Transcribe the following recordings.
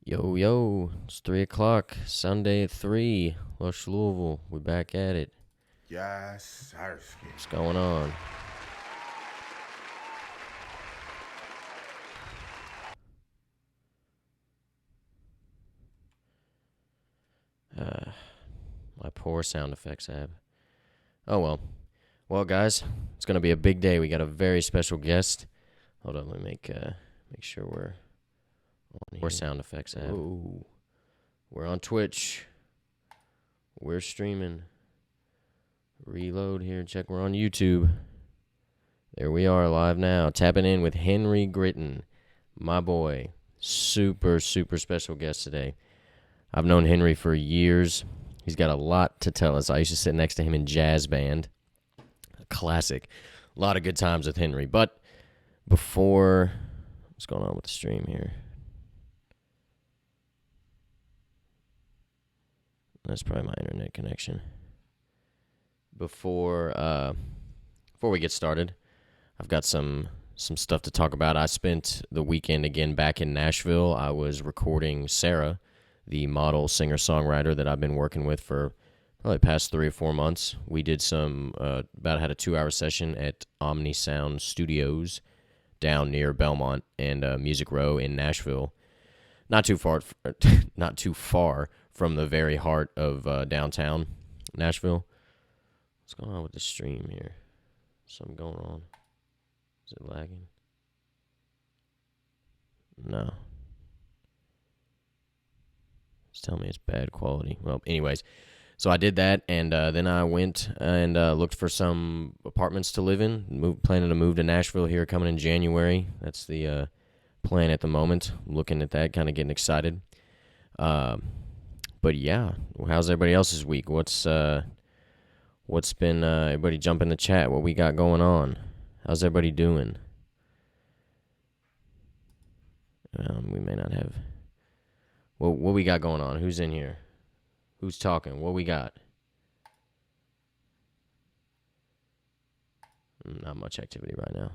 Yo, yo, it's 3 o'clock, Sunday at 3, Lush Louisville. We're back at it. Yes, sir. What's going on? My poor sound effects app. Oh, well. Well, guys, it's going to be a big day. We got a very special guest. Hold on, let me make sure we're on here. Sound effects app. Ooh. We're on Twitch. We're streaming. Reload here. Check. We're on YouTube. There we are live now. Tapping in with Henry Gritton. My boy. Super, super special guest today. I've known Henry for years. He's got a lot to tell us. I used to sit next to him in jazz band. A classic. A lot of good times with Henry. But before... What's going on with the stream here? That's probably my internet connection. Before we get started, I've got some stuff to talk about. I spent the weekend again back in Nashville. I was recording Sarah, the model, singer-songwriter that I've been working with for probably the past 3 or 4 had a 2-hour session at Omni Sound Studios down near Belmont and Music Row in Nashville. Not too far from the very heart of downtown Nashville. What's going on with the stream here? Something going on. Is it lagging? No. It's telling me it's bad quality. Well, anyways, so I did that, and then I went and looked for some apartments to live in. Planning to move to Nashville here coming in January. That's the plan at the moment. Looking at that, kind of getting excited. But yeah, how's everybody else's week? What's been everybody jump in the chat? What we got going on? How's everybody doing? We may not have. Well, what we got going on? Who's in here? Who's talking? What we got? Not much activity right now.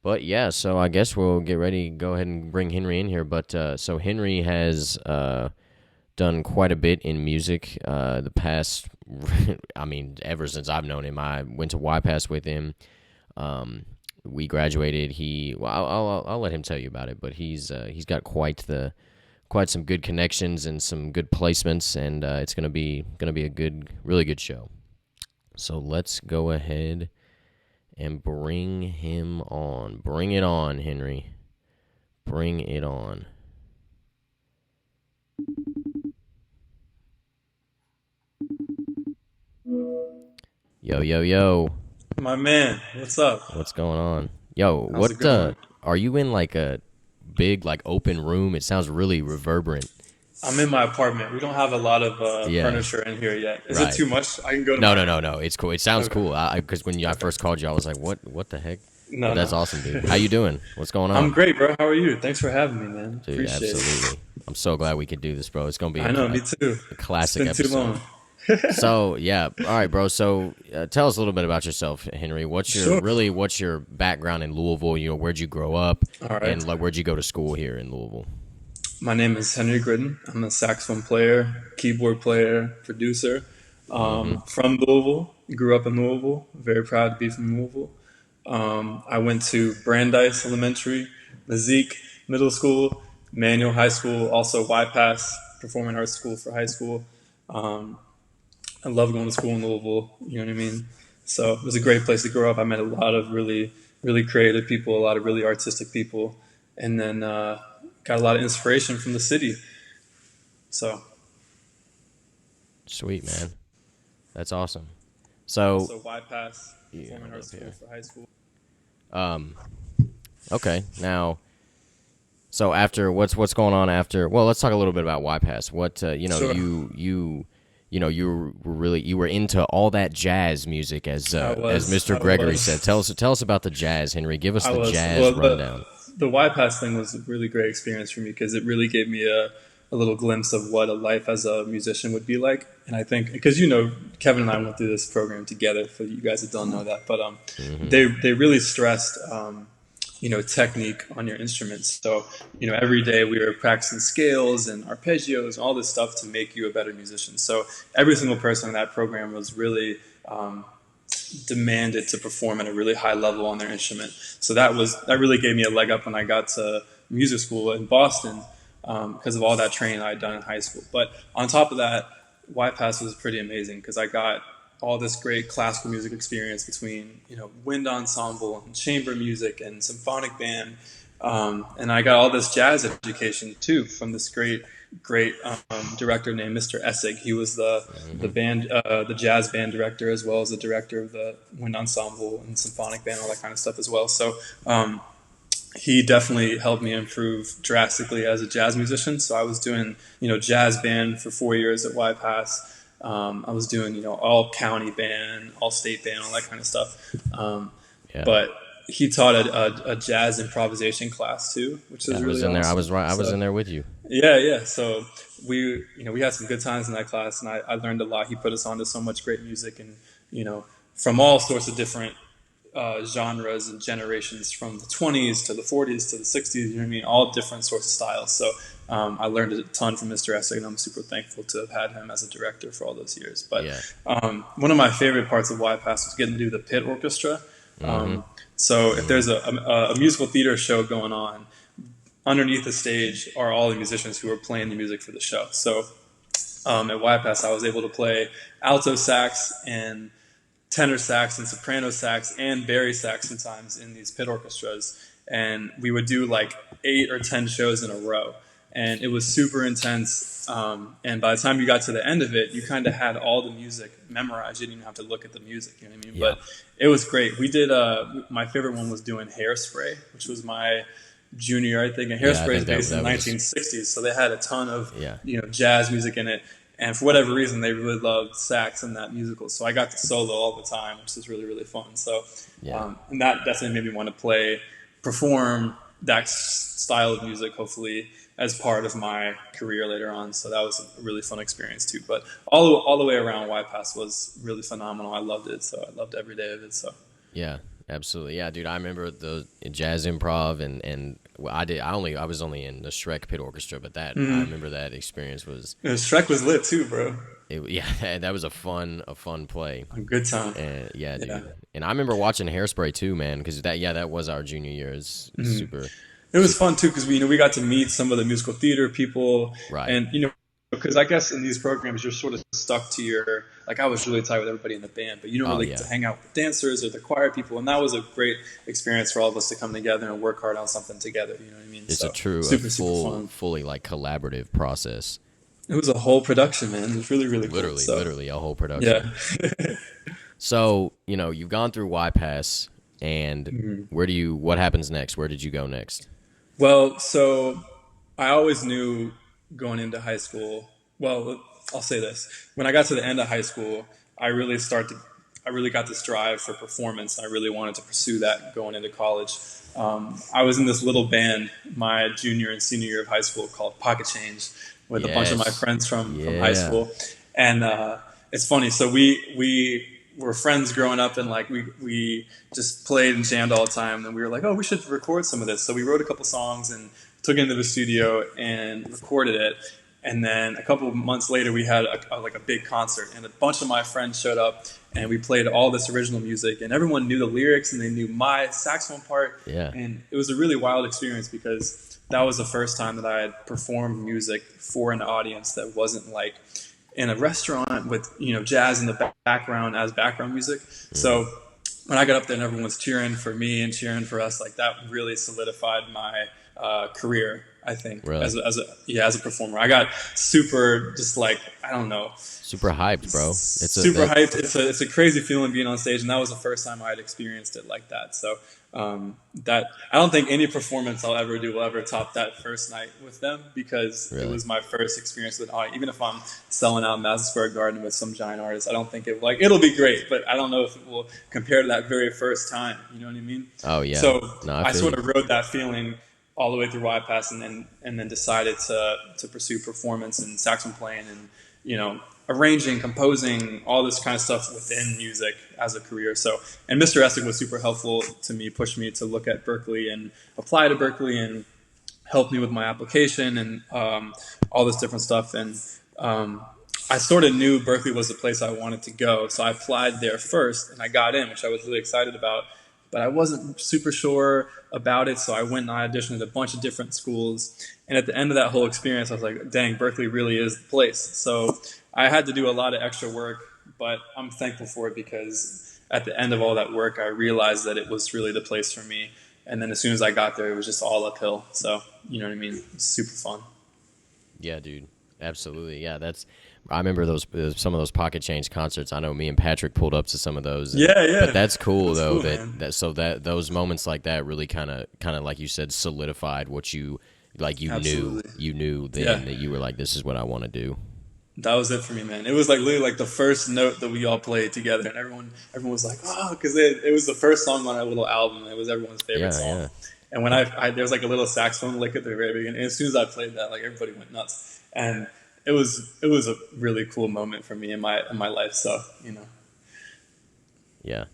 But yeah, so I guess we'll get ready. Go ahead and bring Henry in here. But so Henry has done quite a bit in music the past. I mean, ever since I've known him, I went to YPass with him. We graduated. I'll let him tell you about it. But he's got quite some good connections and some good placements, and it's gonna be a really good show. So let's go ahead and bring him on. Bring it on, Henry. Bring it on. Yo, yo, yo. My man, what's up? What's going on? Yo, How's it going? Are you in like a big like open room? It sounds really reverberant. I'm in my apartment. We don't have a lot of furniture in here yet. Is it too much? I can go to No. It's cool. It sounds cool. Because when I first called you, I was like, what the heck? No, that's awesome, dude. How you doing? What's going on? I'm great, bro. How are you? Thanks for having me, man. Dude, Appreciate absolutely. it. I'm so glad we could do this, bro. It's gonna be Me too. A classic It's been episode. too long. So yeah, all right, bro. So tell us a little bit about yourself, Henry. What's your background in Louisville? You know, where'd you grow up, All right. and like where'd you go to school here in Louisville? My name is Henry Gritton. I'm a saxophone player, keyboard player, producer. From Louisville. Grew up in Louisville. Very proud to be from Louisville. I went to Brandeis Elementary, Mazik Middle School, Manual High School, also YPass, Performing Arts School for high school. I love going to school in Louisville, you know what I mean? So it was a great place to grow up. I met a lot of really, really creative people, a lot of really artistic people, and then got a lot of inspiration from the city. So. Sweet, man. That's awesome. So YPass, Performing Arts School for high school. Okay, now, so after what's going on after? Well, let's talk a little bit about YPass. What Sure. You were into all that jazz music as Mr. Gregory said. Tell us about the jazz, Henry. Give us the jazz rundown. The YPass thing was a really great experience for me because it really gave me a little glimpse of what a life as a musician would be like. And I think, because Kevin and I went through this program together, for you guys that don't know that, but they really stressed technique on your instruments. So, every day we were practicing scales and arpeggios and all this stuff to make you a better musician. So every single person in that program was really demanded to perform at a really high level on their instrument. So that really gave me a leg up when I got to music school in Boston, because of all that training I had done in high school. But on top of that, YPass was pretty amazing because I got all this great classical music experience between wind ensemble and chamber music and symphonic band, and I got all this jazz education too from this great director named Mr. Essig. He was the band the jazz band director, as well as the director of the wind ensemble and symphonic band, all that kind of stuff as well. So he definitely helped me improve drastically as a jazz musician. So I was doing jazz band for 4 years at YPass. I was doing all county band, all state band, all that kind of stuff. But he taught a jazz improvisation class too, which is really awesome. I was in there with you. Yeah. So we had some good times in that class, and I learned a lot. He put us onto so much great music, and from all sorts of different genres and generations, from the 20s to the 40s to the 60s. All different sorts of styles. So I learned a ton from Mr. Essig, and I'm super thankful to have had him as a director for all those years. But one of my favorite parts of YPass was getting to do the pit orchestra. So if there's a musical theater show going on, underneath the stage are all the musicians who are playing the music for the show. So at YPass, I was able to play alto sax and tenor sax and soprano sax and bari sax sometimes in these pit orchestras. And we would do like 8 or 10 shows in a row. And it was super intense. And by the time you got to the end of it, you kind of had all the music memorized. You didn't even have to look at the music, you know what I mean? Yeah. But it was great. We did, my favorite one was doing Hairspray, which was my junior year, I think. And Hairspray is based in the 1960s. So they had a ton of, jazz music in it. And for whatever reason, they really loved sax in that musical. So I got to solo all the time, which was really, really fun. So, and that definitely made me want to perform that style of music, hopefully, as part of my career later on. So that was a really fun experience too. But all the way around, YPass was really phenomenal. I loved it. So I loved every day of it. So yeah, absolutely. Yeah, dude, I remember the jazz improv and I was only in the Shrek Pit Orchestra, but I remember that experience was. Shrek was lit too, bro. That was a fun play. A good time. And, dude. And I remember watching Hairspray too, man, because that was our junior year. It's super. It was fun too because we got to meet some of the musical theater people, right? And because I guess in these programs you're sort of stuck to your, like, I was really tight with everybody in the band, but you don't really get to hang out with the dancers or the choir people, and that was a great experience for all of us to come together and work hard on something together. You know what I mean? It's super fun. fully like collaborative process. It was a whole production, man. It was really, really cool. Literally a whole production. Yeah. So you've gone through YPass, and what happens next? Where did you go next? Well, so I always knew going into high school. Well, I'll say this: when I got to the end of high school, I really got this drive for performance. I really wanted to pursue that going into college. I was in this little band my junior and senior year of high school called Pocket Change with a bunch of my friends from high school, and it's funny. So we were friends growing up, and like we just played and jammed all the time. And we were like, oh, we should record some of this. So we wrote a couple songs and took it into the studio and recorded it. And then a couple of months later, we had a big concert, and a bunch of my friends showed up, and we played all this original music, and everyone knew the lyrics, and they knew my saxophone part. Yeah. And it was a really wild experience because that was the first time that I had performed music for an audience that wasn't like in a restaurant with jazz in the background as background music. So when I got up there and everyone was cheering for me and cheering for us, like that really solidified my career, I think, really? as a performer. I got super super hyped, bro. Hyped. It's a crazy feeling being on stage, and that was the first time I had experienced it like that. So that I don't think any performance I'll ever do will ever top that first night with them, because it was my first experience with an audience. Even if I'm selling out Madison Square Garden with some giant artist, I don't think it'll be great, but I don't know if it will compare to that very first time. You know what I mean? Oh yeah. So I sort of rode that feeling all the way through YPass, and then decided to pursue performance and saxophone playing, and arranging, composing, all this kind of stuff within music as a career. So, and Mr. Essig was super helpful to me, pushed me to look at Berkeley and apply to Berkeley, and helped me with my application and all this different stuff. And I sort of knew Berkeley was the place I wanted to go, so I applied there first, and I got in, which I was really excited about. But I wasn't super sure about it, so I went and I auditioned at a bunch of different schools. And at the end of that whole experience, I was like, dang, Berkeley really is the place. So I had to do a lot of extra work, but I'm thankful for it, because at the end of all that work, I realized that it was really the place for me. And then as soon as I got there, it was just all uphill. So, you know what I mean? It's super fun. Yeah, dude. Absolutely. Yeah, I remember some of those Pocket Change concerts. I know me and Patrick pulled up to some of those. Yeah. But that's cool though. Cool, that those moments like that really kind of like you said solidified what you knew then that you were like, this is what I want to do. That was it for me, man. It was like literally like the first note that we all played together, and everyone was like, oh, because it was the first song on our little album. It was everyone's favorite song. Yeah. And when there was like a little saxophone lick at the very beginning, and as soon as I played that, like everybody went nuts. And it was a really cool moment for me in my life. So, you know. Yeah.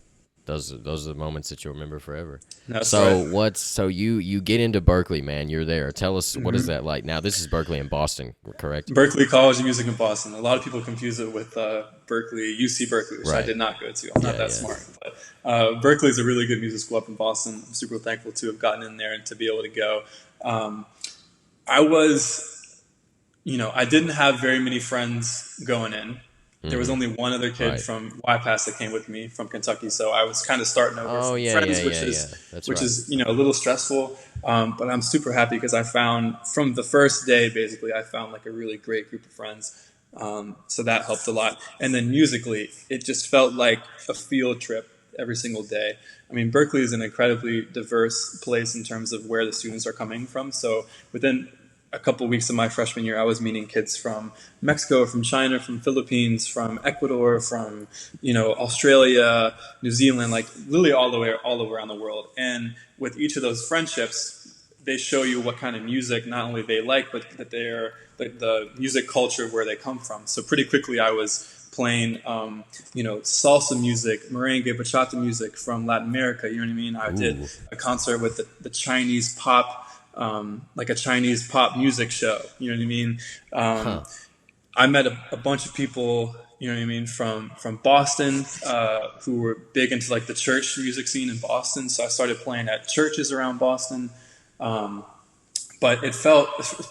Those are the moments that you'll remember forever. That's so right. So you get into Berkeley, man. You're there. Tell us, what is that like? Now this is Berkeley in Boston, correct? Berkeley College of Music in Boston. A lot of people confuse it with Berkeley, UC Berkeley, which I did not go to. I'm not that smart, but Berkeley is a really good music school up in Boston. I'm super thankful to have gotten in there and to be able to go. I didn't have very many friends going in. There was only one other kid from YPass that came with me from Kentucky, so I was kind of starting over from friends, which is a little stressful. But I'm super happy because I found from the first day, basically, I found like a really great group of friends. So that helped a lot. And then musically, it just felt like a field trip every single day. I mean, Berkeley is an incredibly diverse place in terms of where the students are coming from. So within a couple of weeks of my freshman year, I was meeting kids from Mexico, from China, from Philippines, from Ecuador, from Australia, New Zealand, like literally all around the world. And with each of those friendships, they show you what kind of music not only they like, but that they're the music culture where they come from. So pretty quickly, I was playing, salsa music, merengue, bachata music from Latin America. You know what I mean? I did a concert with the Chinese pop. Like a Chinese pop music show, you know what I mean? I met a bunch of people, you know what I mean, from Boston, who were big into like the church music scene in Boston. So I started playing at churches around Boston. But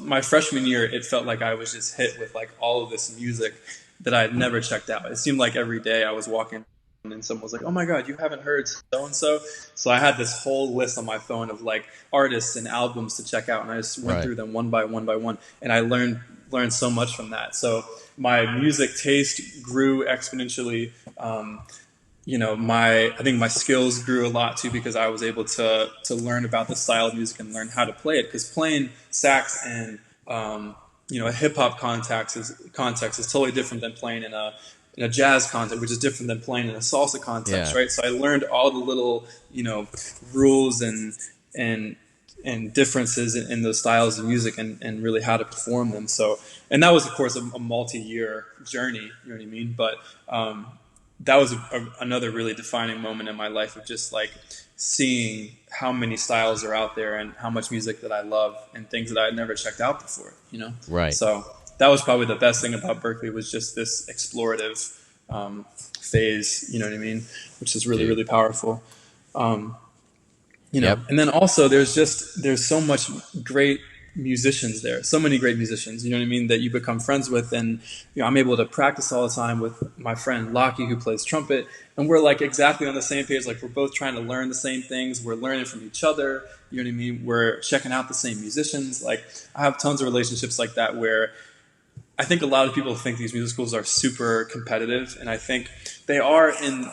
my freshman year, it felt like I was just hit with like all of this music that I had never checked out. It seemed like every day I was walking and someone was like, oh my God, you haven't heard so-and-so? So I had this whole list on my phone of like artists and albums to check out. And I just went through them one by one. And I learned so much from that. So my music taste grew exponentially. I think my skills grew a lot too, because I was able to learn about the style of music and learn how to play it. Because playing sax in a hip hop context is totally different than playing in a jazz context, which is different than playing in a salsa context, right? So I learned all the little, rules and differences in those styles of music and really how to perform them. So, and that was, of course, a multi-year journey, you know what I mean? But that was another really defining moment in my life of just like seeing how many styles are out there and how much music that I love and things that I had never checked out before, Right. So that was probably the best thing about Berkeley, was just this explorative phase, you know what I mean? Which is really, really powerful. And then also there's so much great musicians there, so many great musicians, you know what I mean, that you become friends with. And, I'm able to practice all the time with my friend Lockie, who plays trumpet. And we're like exactly on the same page. Like we're both trying to learn the same things. We're learning from each other. You know what I mean? We're checking out the same musicians. Like I have tons of relationships like that where I think a lot of people think these music schools are super competitive, and I think they are in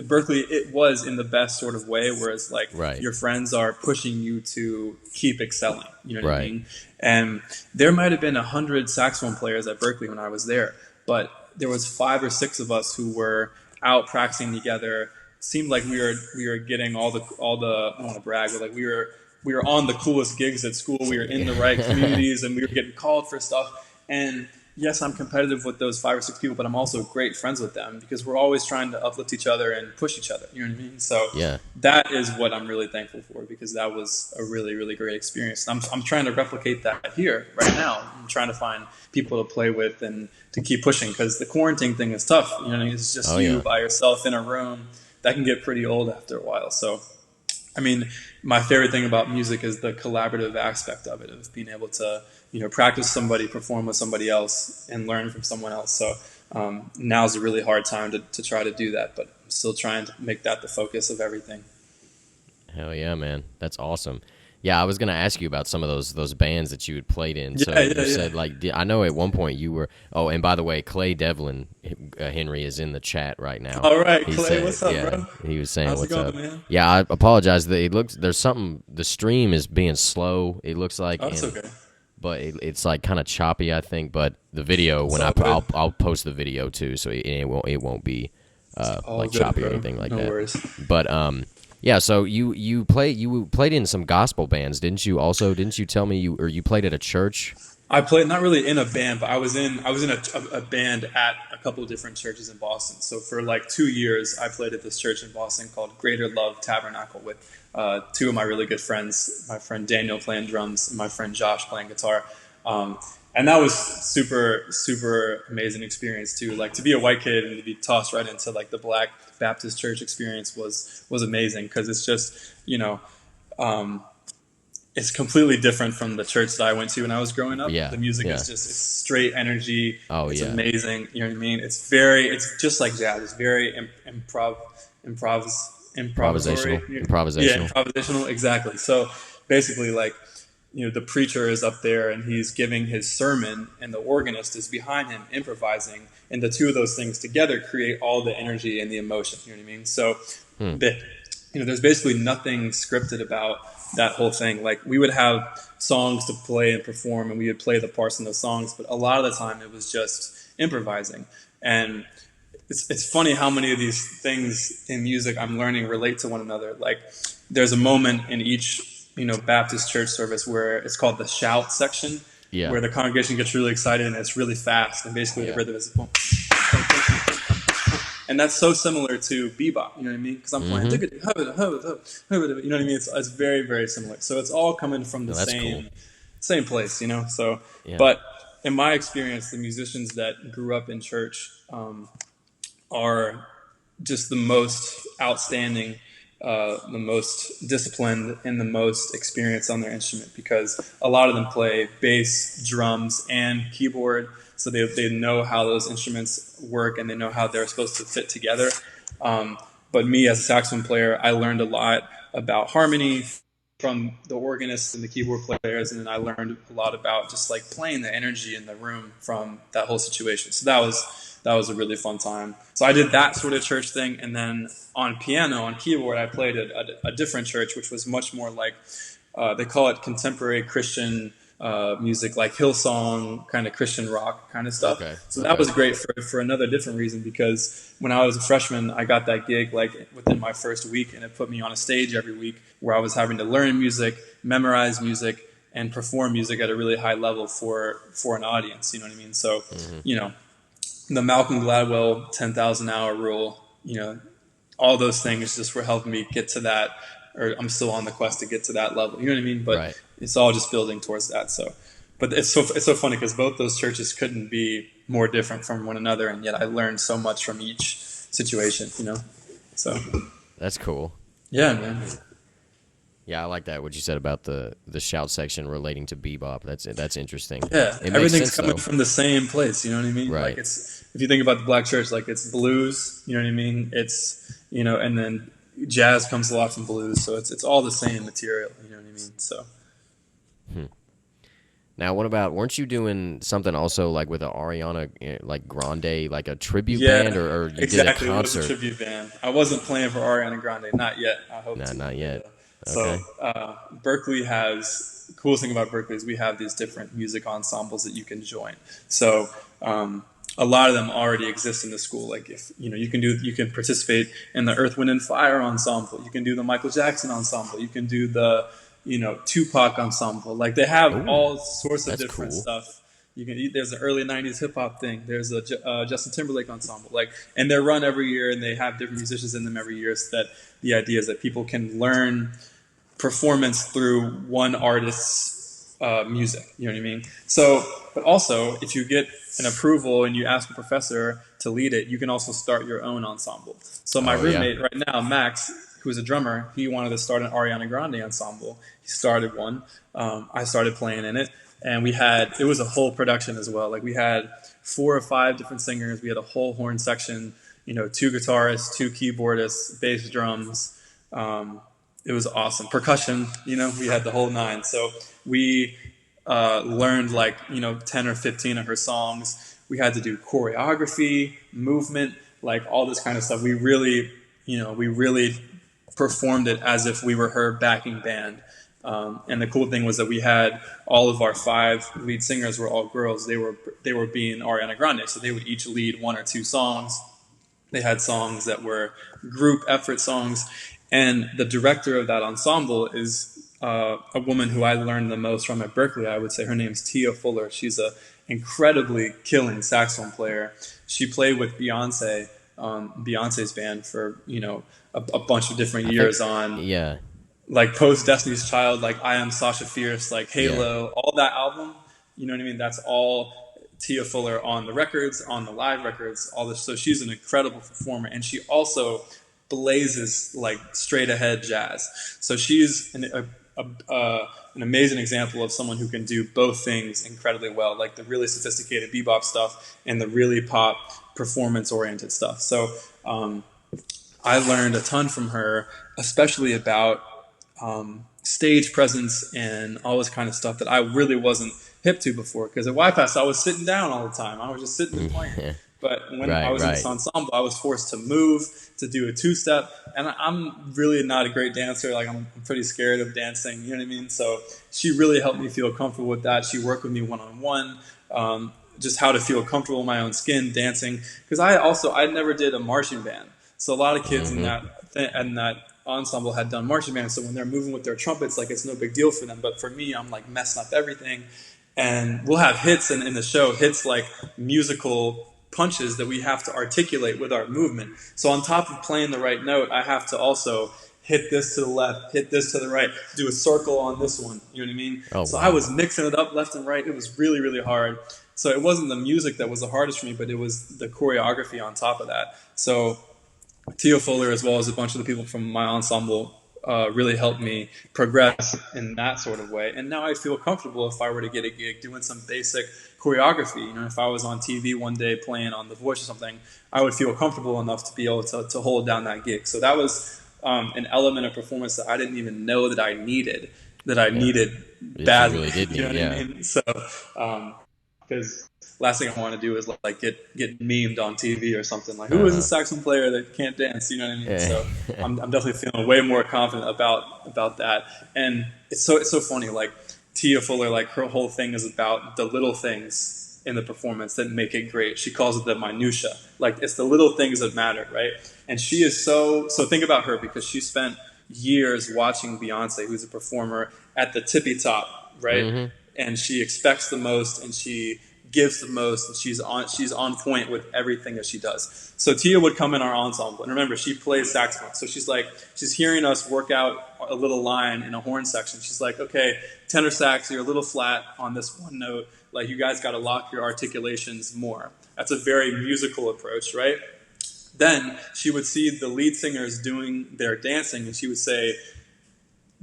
Berkeley. It was in the best sort of way, whereas like your friends are pushing you to keep excelling. You know what I mean? And there might have been 100 saxophone players at Berkeley when I was there, but there was 5 or 6 of us who were out practicing together. Seemed like we were getting all the I don't want to brag, but like we were on the coolest gigs at school. We were in the right communities, and we were getting called for stuff. And yes, I'm competitive with those 5 or 6 people, but I'm also great friends with them because we're always trying to uplift each other and push each other. You know what I mean? So Yeah. that is what I'm really thankful for, because that was a really, really great experience. I'm trying to replicate that here right now. I'm trying to find people to play with and to keep pushing, because the quarantine thing is tough. You know, it's just you by yourself in a room. That can get pretty old after a while. So, I mean, my favorite thing about music is the collaborative aspect of it, of being able to, practice somebody, perform with somebody else, and learn from someone else. So now's a really hard time to try to do that, but I'm still trying to make that the focus of everything. Hell yeah, man. That's awesome. Yeah, I was gonna ask you about some of those bands that you had played in. Yeah, So yeah, you said I know at one point you were. Oh, and by the way, Clay Devlin Henry is in the chat right now. All right, He Clay, said, what's up, yeah, bro? he was saying How's what's it going, up. man? Yeah, I apologize. It looks there's something. The stream is being slow. It looks like. Oh, that's okay. But it's like kind of choppy, I think. But the video, It's when all good. I'll post the video too, so it won't be like good, choppy or bro. anything like No that. worries. But yeah. So you played in some gospel bands, didn't you? Also, didn't you tell me you played at a church? I played not really in a band, but I was in a band at a couple of different churches in Boston. So for like 2 years, I played at this church in Boston called Greater Love Tabernacle with 2 of my really good friends, my friend Daniel playing drums and my friend Josh playing guitar. And that was super, super amazing experience too. Like, to be a white kid and to be tossed right into like the Black Baptist church experience was amazing, because it's just, it's completely different from the church that I went to when I was growing up. Yeah, The music yeah. is just, it's straight energy. Oh, it's yeah. amazing. You know what I mean? It's just like jazz. It's very improvisational. Yeah, improvisational. Exactly. So basically, like, the preacher is up there and he's giving his sermon, and the organist is behind him improvising, and the two of those things together create all the energy and the emotion. You know what I mean? So there's basically nothing scripted about that whole thing. Like, we would have songs to play and perform, and we would play the parts in those songs, but a lot of the time it was just improvising. And it's funny how many of these things in music I'm learning relate to one another. Like, there's a moment in each Baptist church service where it's called the shout section, where the congregation gets really excited and it's really fast, and basically the rhythm is boom. And that's so similar to bebop, you know what I mean? Because I'm playing, you know what I mean? It's very, very similar. So it's all coming from the same place, So, but in my experience, the musicians that grew up in church are just the most outstanding, the most disciplined, and the most experienced on their instrument, because a lot of them play bass, drums, and keyboard. So they know how those instruments work, and they know how they're supposed to fit together. But me, as a saxophone player, I learned a lot about harmony from the organists and the keyboard players, and then I learned a lot about just like playing the energy in the room from that whole situation. So that was a really fun time. So I did that sort of church thing, and then on keyboard, I played at a different church, which was much more like, they call it contemporary Christian music, like Hillsong, kind of Christian rock kind of stuff. That was great for another different reason, because when I was a freshman, I got that gig like within my first week, and it put me on a stage every week where I was having to learn music, memorize music, and perform music at a really high level for an audience. You know what I mean? So, the Malcolm Gladwell 10,000 hour rule, all those things just were helping me get to that, or I'm still on the quest to get to that level. You know what I mean? But it's all just building towards that. So, but it's so funny, because both those churches couldn't be more different from one another, and yet I learned so much from each situation. So that's cool. Yeah, man. Yeah, I like that, what you said about the shout section relating to bebop. That's interesting. Yeah, it everything's coming from the same place. You know what I mean? Right. Like, if you think about the Black church, like, it's blues. You know what I mean? It's and then jazz comes a lot from blues, so it's all the same material. You know what I mean? So. Now, what about, weren't you doing something also like with a Ariana like Grande, like a tribute band, or you did a concert? It was a tribute band. I wasn't playing for Ariana Grande, not yet. I hope to. Not yet. Okay. So Berkeley has, the coolest thing about Berkeley is we have these different music ensembles that you can join. So a lot of them already exist in the school. Like, if you can participate in the Earth, Wind and Fire ensemble. You can do the Michael Jackson ensemble. You can do the Tupac ensemble. Like, they have all sorts of different stuff There's an early '90s hip hop thing. There's a Justin Timberlake ensemble, like, and they're run every year, and they have different musicians in them every year. So that the idea is that people can learn performance through one artist's music. You know what I mean? So, but also, if you get an approval and you ask a professor to lead it, you can also start your own ensemble. So my roommate right now, Max, who's a drummer, he wanted to start an Ariana Grande ensemble. He started one. I started playing in it, and it was a whole production as well. Like, we had 4 or 5 different singers. We had a whole horn section, 2 guitarists, 2 keyboardists, bass drums. It was awesome. Percussion, we had the whole 9. So we learned 10 or 15 of her songs. We had to do choreography, movement, like all this kind of stuff. We really performed it as if we were her backing band. And the cool thing was that we had all of our 5 lead singers were all girls. They were being Ariana Grande, so they would each lead 1 or 2 songs. They had songs that were group effort songs. And the director of that ensemble is a woman who I learned the most from at Berkeley. I would say her name's Tia Fuller. She's an incredibly killing saxophone player. She played with Beyonce, Beyonce's band for a bunch of different years like post Destiny's Child, like I Am Sasha Fierce, like Halo, all that album. You know what I mean? That's all Tia Fuller on the records, on the live records, all this. So she's an incredible performer, and she also blazes like straight ahead jazz. So she's an amazing example of someone who can do both things incredibly well, like the really sophisticated bebop stuff and the really pop performance oriented stuff. So I learned a ton from her, especially about stage presence and all this kind of stuff that I really wasn't hip to before. Because at YPass, I was sitting down all the time. I was just sitting and playing. But when I was in this ensemble, I was forced to move, to do a 2-step. And I'm really not a great dancer. Like, I'm pretty scared of dancing. You know what I mean? So she really helped me feel comfortable with that. She worked with me one-on-one, just how to feel comfortable in my own skin dancing. Because I never did a marching band. So a lot of kids in that ensemble had done marching band. So when they're moving with their trumpets, like, it's no big deal for them. But for me, I'm like messing up everything. And we'll have hits in the show, hits like musical punches that we have to articulate with our movement. So on top of playing the right note, I have to also hit this to the left, hit this to the right, do a circle on this one. You know what I mean? So I was mixing it up left and right. It was really, really hard. So it wasn't the music that was the hardest for me, but it was the choreography on top of that. So Tia Fuller, as well as a bunch of the people from my ensemble, really helped me progress in that sort of way. And now I feel comfortable if I were to get a gig doing some basic choreography. If I was on TV one day playing on The Voice or something, I would feel comfortable enough to be able to hold down that gig. So that was an element of performance that I didn't even know that I needed, needed badly. You really did need, you know what I mean? So, because last thing I want to do is like get memed on TV or something, like, who is a saxophone player that can't dance? You know what I mean? So I'm definitely feeling way more confident about that. And it's so funny, like Tia Fuller, like her whole thing is about the little things in the performance that make it great. She calls it the minutia. Like, it's the little things that matter, right? And she is so think about her, because she spent years watching Beyonce, who's a performer at the tippy top, right? And she expects the most, and she gives the most, and she's on point with everything that she does. So Tia would come in our ensemble, and remember, she plays saxophone, so she's hearing us work out a little line in a horn section. She's like, okay, tenor sax, you're a little flat on this one note, like, you guys got to lock your articulations more. That's a very musical approach, right? Then she would see the lead singers doing their dancing, and she would say,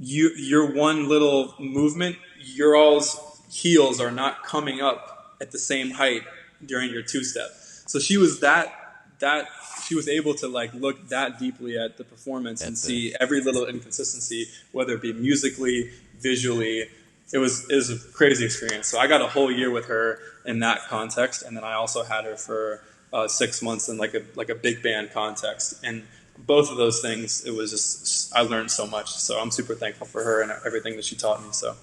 your one little movement, your all's heels are not coming up at the same height during your 2-step. So she was she was able to like look that deeply at the performance and see every little inconsistency, whether it be musically, visually. It was a crazy experience. So I got a whole year with her in that context, and then I also had her for 6 months in like a big band context. And both of those things, it was just, I learned so much. So I'm super thankful for her and everything that she taught me. So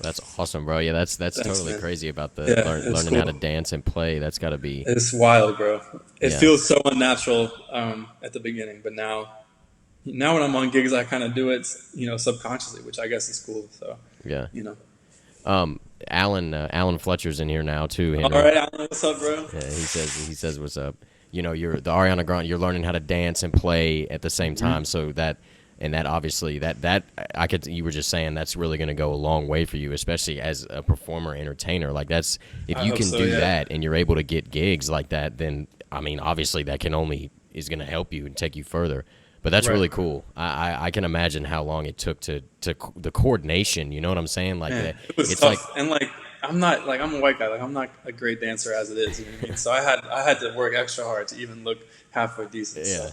that's awesome, bro. Yeah, that's Thanks, totally man. crazy about the learning cool. how to dance and play. That's got to be. It's wild, bro. It feels so unnatural at the beginning, but now when I'm on gigs, I kind of do it, subconsciously, which I guess is cool. So yeah, Alan Fletcher's in here now too. All right, Alan, what's up, bro? Yeah, he says what's up. You're the Ariana Grande. You're learning how to dance and play at the same time. So that obviously you were just saying that's really going to go a long way for you, especially as a performer entertainer. Like that's if you can do that and you're able to get gigs like that, then I mean obviously that is going to help you and take you further. But that's really cool. I can imagine how long it took to the coordination. You know what I'm saying? Like it was tough. And I'm a white guy. Like I'm not a great dancer as it is. You know what I mean? So I had to work extra hard to even look halfway decent. Yeah. So,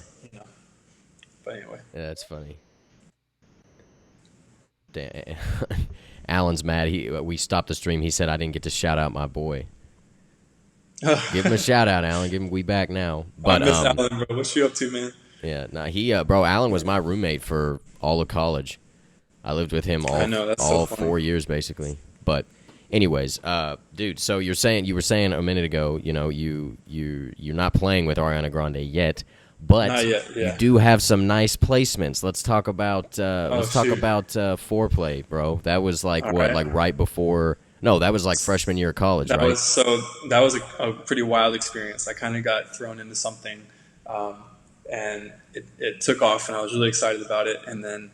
But anyway. Yeah, that's funny. Damn. Alan's mad. We stopped the stream. He said I didn't get to shout out my boy. Give him a shout out, Alan. We back now. But I miss Alan, bro. What you up to, man? Yeah, bro. Alan was my roommate for all of college. I lived with him all 4 years basically. But anyways, dude. So you were saying a minute ago, you're not playing with Ariana Grande yet, but not yet, yeah. You do have some nice placements. Let's talk about Foreplay, bro. That was like right before. No, that was like freshman year of college, that right? That was a pretty wild experience. I kind of got thrown into something, and it took off, and I was really excited about it. And then,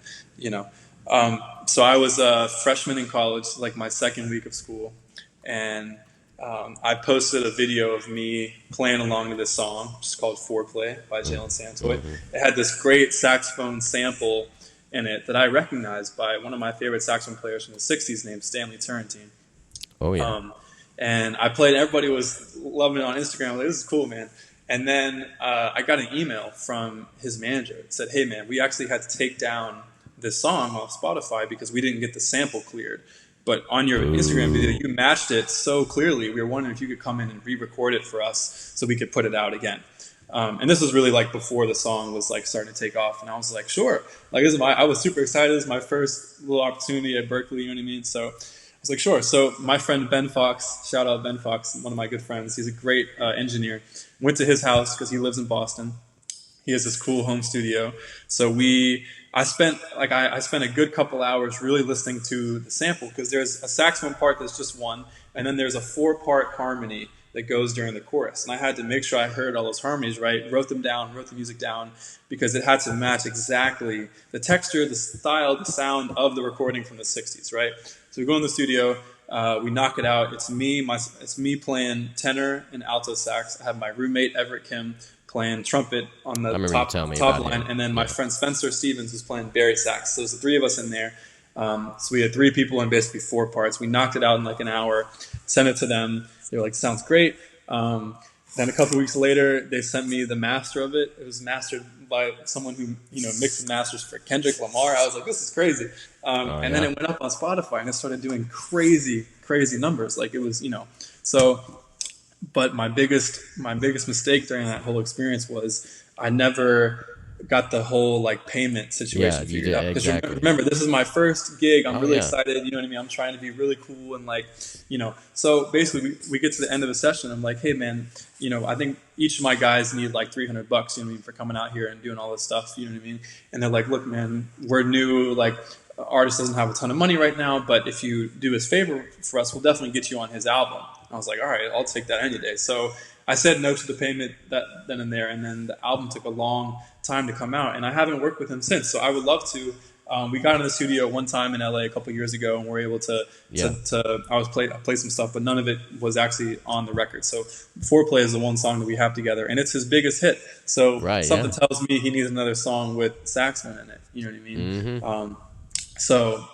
so I was a freshman in college, like my second week of school, and I posted a video of me playing along to this song, which is called Foreplay by Jalen Santoy. It had this great saxophone sample in it that I recognized by one of my favorite saxophone players from the 60s named Stanley Turrentine. Oh, yeah. And I played, everybody was loving it on Instagram. Like, this is cool, man. And then I got an email from his manager. It said, hey, man, we actually had to take down this song off Spotify because we didn't get the sample cleared. But on your Instagram video, you matched it so clearly. We were wondering if you could come in and re-record it for us so we could put it out again. And this was really like before the song was like starting to take off. And I was like, sure. Like I was super excited. This is my first little opportunity at Berkeley, you know what I mean? So I was like, sure. So my friend Ben Fox, shout out Ben Fox, one of my good friends. He's a great engineer. Went to his house because he lives in Boston. He has this cool home studio. So I spent a good couple hours really listening to the sample because there's a saxophone part that's just one, and then there's a 4-part harmony that goes during the chorus. And I had to make sure I heard all those harmonies right, wrote them down, wrote the music down, because it had to match exactly the texture, the style, the sound of the recording from the 60s, right? So we go in the studio, we knock it out. It's me playing tenor and alto sax. I have my roommate, Everett Kim, playing trumpet on the top line, and then my friend Spencer Stevens was playing Barry sax. So there's the 3 of us in there. So we had 3 people in basically 4 parts. We knocked it out in like an hour, sent it to them. They were like, sounds great. Then a couple weeks later, they sent me the master of it. It was mastered by someone who mixed and masters for Kendrick Lamar. I was like, this is crazy. And then it went up on Spotify, and it started doing crazy numbers. Like it was, so. But my biggest mistake during that whole experience was I never got the whole like payment situation figured out. Because remember, this is my first gig. I'm really excited. You know what I mean? I'm trying to be really cool and like, So basically, we get to the end of the session. I'm like, hey man, I think each of my guys need like $300. You know what I mean, for coming out here and doing all this stuff. You know what I mean? And they're like, look, man, we're new. Like, artist doesn't have a ton of money right now, but if you do us favor for us, we'll definitely get you on his album. I was like, all right, I'll take that any day. So I said no to the payment then and there, and then the album took a long time to come out, and I haven't worked with him since. So I would love to. We got in the studio one time in LA a couple years ago, and we were able to I played some stuff, but none of it was actually on the record. So Foreplay is the one song that we have together, and it's his biggest hit. So something tells me he needs another song with saxophone in it. You know what I mean? Mm-hmm.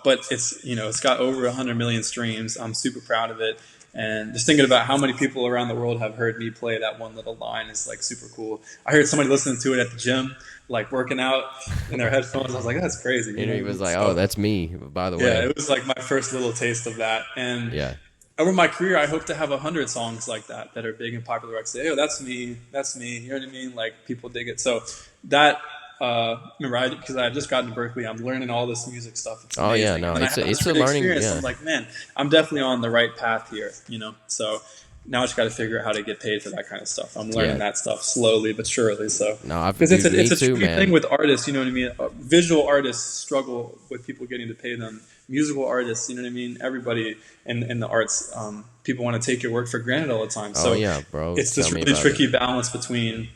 But it's got over 100 million streams. I'm super proud of it. And just thinking about how many people around the world have heard me play that one little line is like super cool. I heard somebody listening to it at the gym, like working out in their headphones. I was like, that's crazy. And he was like, oh, that's me, by the way. Yeah, it was like my first little taste of that. And over my career, I hope to have 100 songs like that are big and popular. I say, oh, that's me. You know what I mean? Like people dig it. So that. Remember, because I just gotten to Berkeley, I'm learning all this music stuff. It's amazing. It's a learning. Experience. I'm like, man, I'm definitely on the right path here. So now I just got to figure out how to get paid for that kind of stuff. I'm learning that stuff slowly but surely. So because it's a tricky thing with artists. You know what I mean? Visual artists struggle with people getting to pay them musical artists, you know what I mean? Everybody in the arts, people want to take your work for granted all the time. So Oh yeah, bro. it's Tell this me really about it. tricky balance between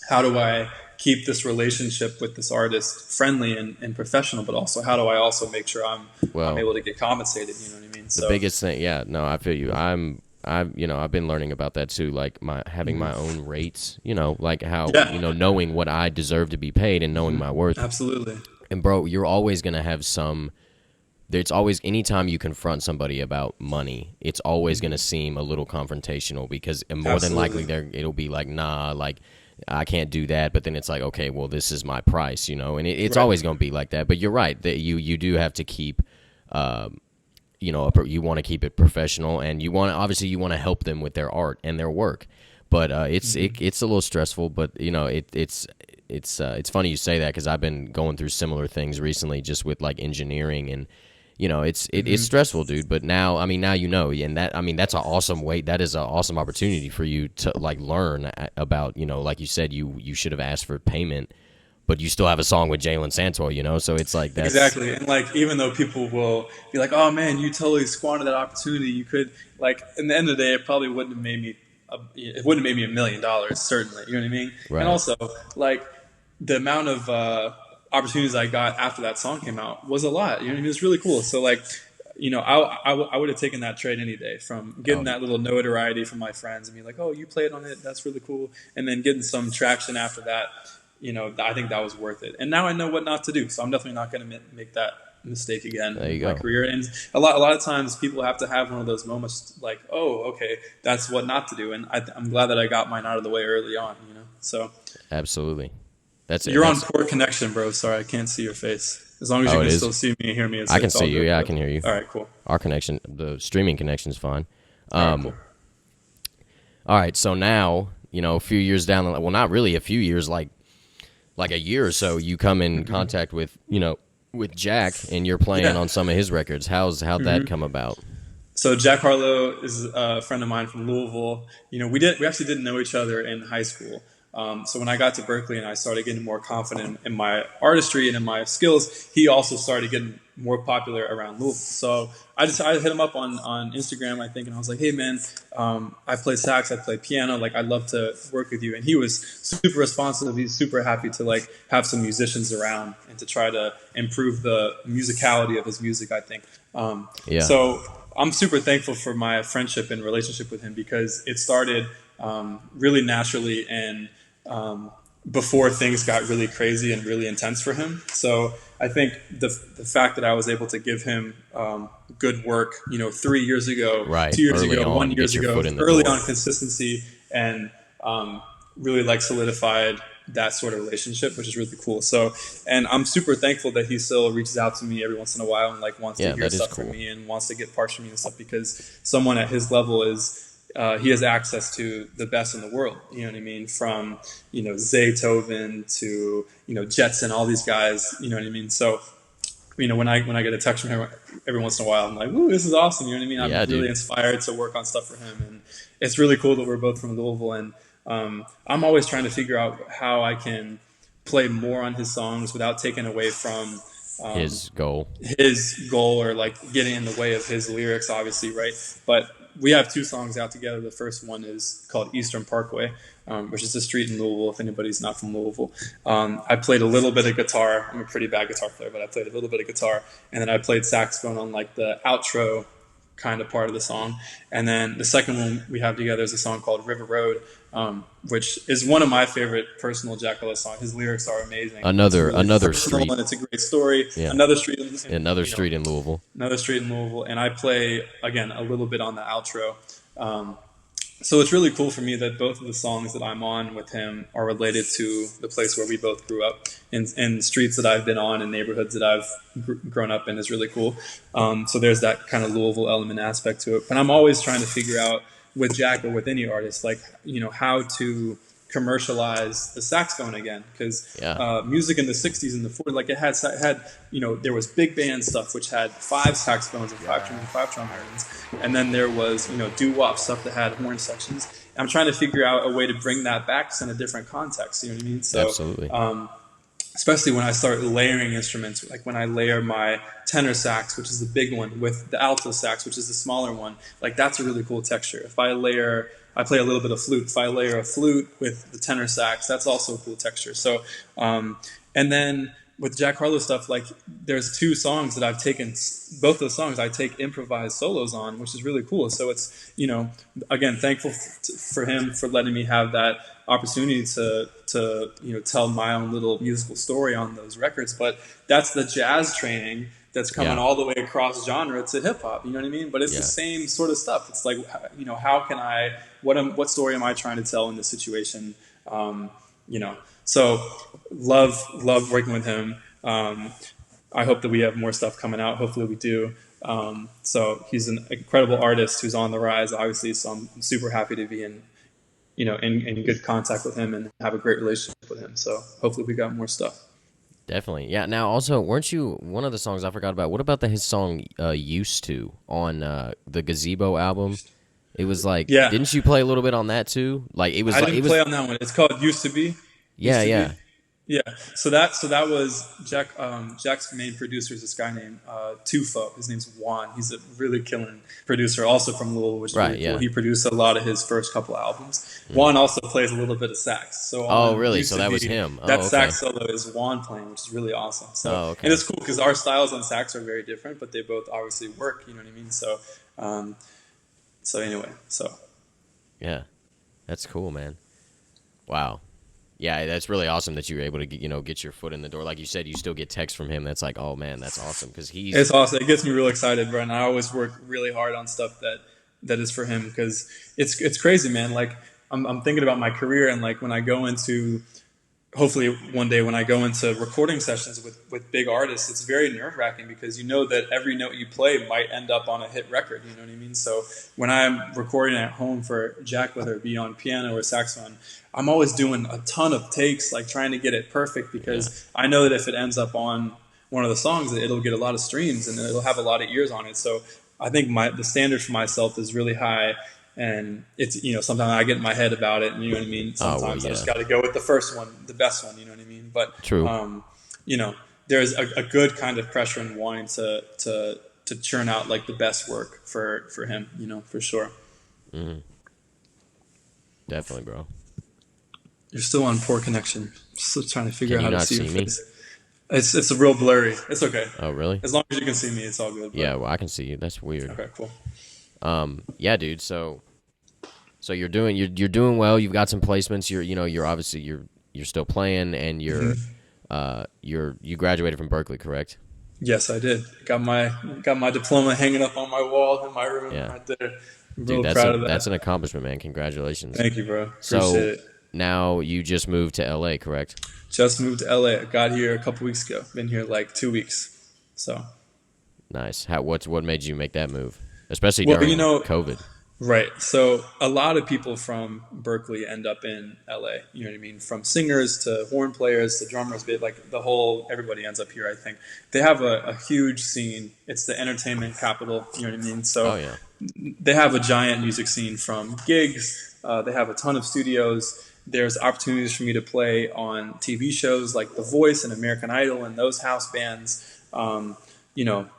how do I keep this relationship with this artist friendly and professional, but also how do I also make sure I'm Well, able to get compensated, you know what I mean? the So biggest thing, yeah, no, I feel you. I've been learning about that too, like having my own rates, like how, yeah, knowing what I deserve to be paid and knowing my worth. absolutely. And bro, you're always going to have there's always, anytime you confront somebody about money, it's always going to seem a little confrontational, because more than likely it'll be like, nah, like I can't do that. But then it's like, okay, well, this is my price, and it's Right. always going to be like that. But you're right that you do have to keep, you want to keep it professional, and obviously you want to help them with their art and their work. But it's a little stressful. But it's funny you say that, because I've been going through similar things recently, just with like engineering, and it's stressful, dude. But now, now and that's an awesome that is an awesome opportunity for you to like learn about, like you said, you should have asked for payment, but you still have a song with Jalen Santoy, so it's like that's Exactly. And like, even though people will be like, oh man, you totally squandered that opportunity. You could, like, in the end of the day, it probably wouldn't have made me, it wouldn't have made me $1 million, certainly. You know what I mean? Right. And also, like, the amount of opportunities I got after that song came out was a lot. You know what I mean? It was really cool. So like, I would have taken that trade any day, from getting that little notoriety from my friends and being like, oh, you played on it. That's really cool. And then getting some traction after that. I think that was worth it. And now I know what not to do. So I'm definitely not going to make that mistake again in my career. And a lot of times people have to have one of those moments like, oh, okay, that's what not to do. And I'm glad that I got mine out of the way early on, So absolutely. That's it. You're on poor connection, bro. Sorry, I can't see your face. As long as you can still see me and hear me. I can see you. Yeah, I can hear you. All right, cool. Our connection, the streaming connection is fine. All right, cool. All right, so now, a few years down the line, well, not really a few years, like a year or so, you come in contact with, with Jack, and you're playing on some of his records. How'd that come about? So Jack Harlow is a friend of mine from Louisville. We actually didn't know each other in high school. So when I got to Berkeley and I started getting more confident in my artistry and in my skills, he also started getting more popular around Louisville. So I hit him up on Instagram, I think, and I was like, hey man, I play sax, I play piano, like I'd love to work with you. And he was super responsive. He's super happy to like have some musicians around and to try to improve the musicality of his music, I think. So I'm super thankful for my friendship and relationship with him, because it started really naturally and before things got really crazy and really intense for him. So I think the fact that I was able to give him good work, 3 years ago, 2 years ago, 1 year ago, early on consistency, and really like solidified that sort of relationship, which is really cool. So, and I'm super thankful that he still reaches out to me every once in a while and like wants to hear stuff from me and wants to get parts from me and stuff, because someone at his level he has access to the best in the world. You know what I mean? From, Zaytoven to, Jetson, all these guys, you know what I mean? So, when I get a text from him every once in a while, I'm like, ooh, this is awesome. You know what I mean? I'm really inspired to work on stuff for him. And it's really cool that we're both from Louisville. And I'm always trying to figure out how I can play more on his songs without taking away from his goal, or like getting in the way of his lyrics, obviously, right? But we have 2 songs out together. The first one is called Eastern Parkway, which is a street in Louisville, if anybody's not from Louisville. I played a little bit of guitar. I'm a pretty bad guitar player, but I played a little bit of guitar. And then I played saxophone on like the outro kind of part of the song. And then the second one we have together is a song called River Road, which is one of my favorite personal Jack Harlow songs. His lyrics are amazing. Another street, and it's a great story. Yeah. Another street in Louisville. Another street in Louisville, and I play again a little bit on the outro. So it's really cool for me that both of the songs that I'm on with him are related to the place where we both grew up, and streets that I've been on and neighborhoods that I've grown up in is really cool. So there's that kind of Louisville element aspect to it. But I'm always trying to figure out with Jack or with any artist, like, how to commercialize the saxophone again, because music in the 60s and the 40s, like it had there was big band stuff which had 5 saxophones and 5 trombones, and then there was doo-wop stuff that had horn sections. I'm trying to figure out a way to bring that back in a different context, you know what I mean? So absolutely. especially when I start layering instruments, like when I layer my tenor sax, which is the big one, with the alto sax, which is the smaller one, like that's a really cool texture. If I play a little bit of flute. If I layer a flute with the tenor sax, that's also a cool texture. So, and then with Jack Harlow stuff, like there's two songs that I've taken, both those songs I take improvised solos on, which is really cool. So it's, again, thankful for him for letting me have that opportunity to tell my own little musical story on those records. But that's the jazz training that's coming all the way across genre to hip hop. You know what I mean? But it's the same sort of stuff. It's like, how can what story am I trying to tell in this situation? So love working with him. I hope that we have more stuff coming out. Hopefully we do. So he's an incredible artist who's on the rise, obviously. So I'm super happy to be in good contact with him and have a great relationship with him. So hopefully we got more stuff. Definitely. Yeah. Now, also, weren't you one of the songs I forgot about? What about his song "Used to" on the Gazebo album? It was like, didn't you play a little bit on that too? Like it was. I didn't play on that one. It's called "Used to Be." Yeah. So that was Jack. Jack's main producer is this guy named Tufo. His name's Juan. He's a really killing producer, also from Louisville, which is really cool. He produced a lot of his first couple albums. Juan also plays a little bit of sax. So really? So that was him. That sax solo is Juan playing, which is really awesome. So and it's cool because our styles on sax are very different, but they both obviously work. You know what I mean? So anyway, yeah, that's cool, man. Wow. Yeah, that's really awesome that you were able to get your foot in the door. Like you said, you still get texts from him. That's like, oh man, that's awesome because it's awesome. It gets me real excited, bro. And I always work really hard on stuff that is for him because it's crazy, man. Like I'm thinking about my career and like when I go into, hopefully one day when I go into recording sessions with big artists, it's very nerve-wracking because you know that every note you play might end up on a hit record, you know what I mean? So when I'm recording at home for Jack, whether it be on piano or saxophone, I'm always doing a ton of takes, like trying to get it perfect because I know that if it ends up on one of the songs, it'll get a lot of streams and it'll have a lot of ears on it. So I think the standard for myself is really high. And it's, sometimes I get in my head about it, and you know what I mean? Sometimes I just got to go with the first one, the best one, you know what I mean? But, true. There's a good kind of pressure in wanting to churn out like the best work for him, for sure. Mm-hmm. Definitely, bro. You're still on poor connection. Still trying to figure out how to see your me? face. It's a real blurry. It's okay. Oh, really? As long as you can see me, it's all good. But... Yeah, well, I can see you. That's weird. Okay, cool. Yeah, dude. So you're doing well. You've got some placements. You're obviously you're still playing, and you graduated from Berkeley, correct? Yes, I did. Got my diploma hanging up on my wall in my room right there. Real proud of that. That's an accomplishment, man. Congratulations. Thank you, bro. Appreciate it. Now you just moved to LA, correct? Just moved to LA. I got here a couple weeks ago. Been here like 2 weeks. So nice. What made you make that move? Especially during COVID. Right. So a lot of people from Berkeley end up in LA. You know what I mean? From singers to horn players to drummers, like everybody ends up here, I think. They have a huge scene. It's the entertainment capital. You know what I mean? So they have a giant music scene from gigs. They have a ton of studios. There's opportunities for me to play on TV shows like The Voice and American Idol and those house bands.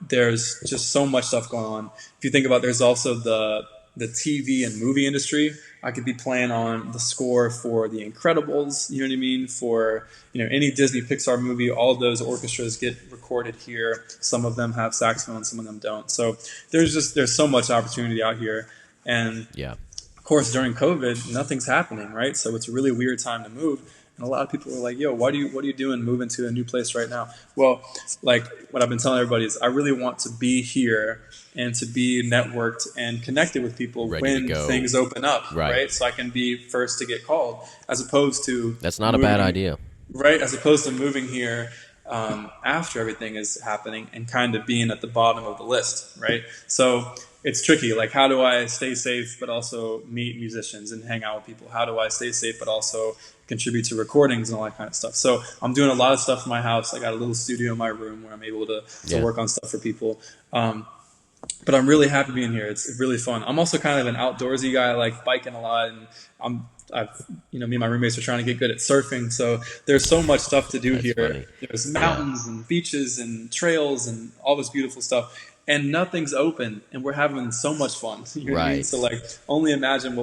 There's just so much stuff going on. If you think about, there's also the TV and movie industry. I could be playing on the score for The Incredibles, you know what I mean? For, any Disney Pixar movie, all of those orchestras get recorded here. Some of them have saxophone, some of them don't. So there's so much opportunity out here. And of course, during COVID, nothing's happening, right? So it's a really weird time to move. And a lot of people are like, yo, what are you doing moving to a new place right now? Well, like what I've been telling everybody is I really want to be here and to be networked and connected with people when things open up, right? So I can be first to get called as opposed to... That's not a bad idea. Right? As opposed to moving here after everything is happening and kind of being at the bottom of the list, right? So... it's tricky. Like, how do I stay safe but also meet musicians and hang out with people? How do I stay safe but also contribute to recordings and all that kind of stuff? So I'm doing a lot of stuff in my house. I got a little studio in my room where I'm able to work on stuff for people. But I'm really happy being here. It's really fun. I'm also kind of an outdoorsy guy. I like biking a lot, and I'm Me and my roommates are trying to get good at surfing. So there's so much stuff to do That's here. funny. There's Yeah. mountains and beaches and trails and all this beautiful stuff. And nothing's open, and we're having so much fun. You know what I mean? Right. So like, only imagine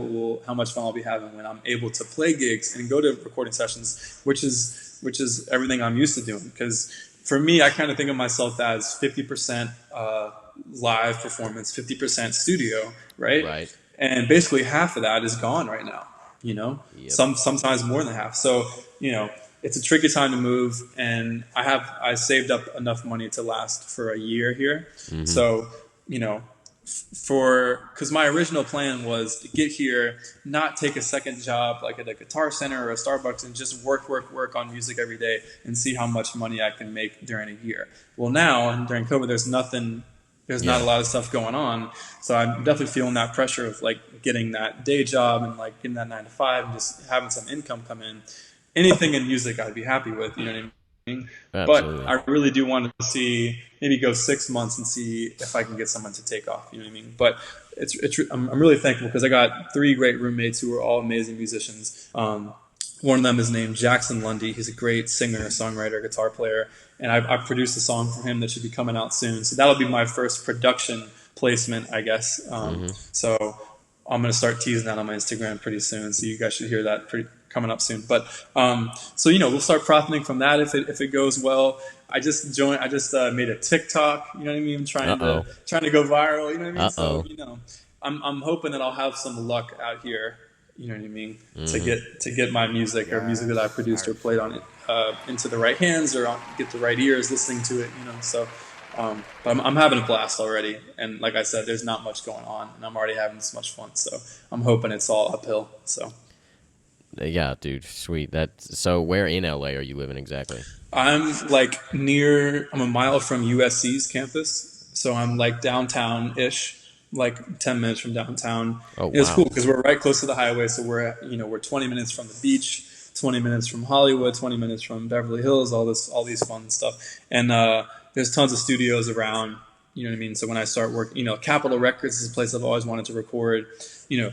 how much fun I'll be having when I'm able to play gigs and go to recording sessions, which is everything I'm used to doing. Because for me, I kind of think of myself as 50% live performance, 50% studio, right? Right. And basically half of that is gone right now. Yep. Sometimes more than half. So it's a tricky time to move, and I saved up enough money to last for a year here. Mm-hmm. So because my original plan was to get here, not take a second job like at a Guitar Center or a Starbucks, and just work on music every day and see how much money I can make during a year. Well, now during COVID, there's not a lot of stuff going on, so I'm definitely feeling that pressure of like getting that day job and like getting that 9 to 5 and just having some income come in. Anything in music I'd be happy with, you know what I mean? Absolutely. But I really do want to maybe go 6 months and see if I can get someone to take off, you know what I mean? But I'm really thankful because I got 3 great roommates who are all amazing musicians. One of them is named Jackson Lundy. He's a great singer, songwriter, guitar player, and I've produced a song for him that should be coming out soon. So that'll be my first production placement, I guess. So I'm going to start teasing that on my Instagram pretty soon. So you guys should hear that coming up soon. But we'll start profiting from that if it goes well. I just made a TikTok. You know what I mean? Trying to go viral. You know what I mean? So I'm hoping that I'll have some luck out here. You know what I mean? Mm-hmm. To get my music or music that I produced or played on it into the right hands or get the right ears listening to it. So. But I'm having a blast already, and like I said, there's not much going on, and I'm already having this much fun. So I'm hoping it's all uphill. So. Yeah, dude, sweet. So where in LA are you living exactly? I'm I'm a mile from USC's campus, so I'm like downtown-ish, like 10 minutes from downtown. Oh, wow. It's cool because we're right close to the highway, so we're 20 minutes from the beach, 20 minutes from Hollywood, 20 minutes from Beverly Hills, all these fun stuff. And there's tons of studios around, you know what I mean? So when I start work, Capitol Records is a place I've always wanted to record.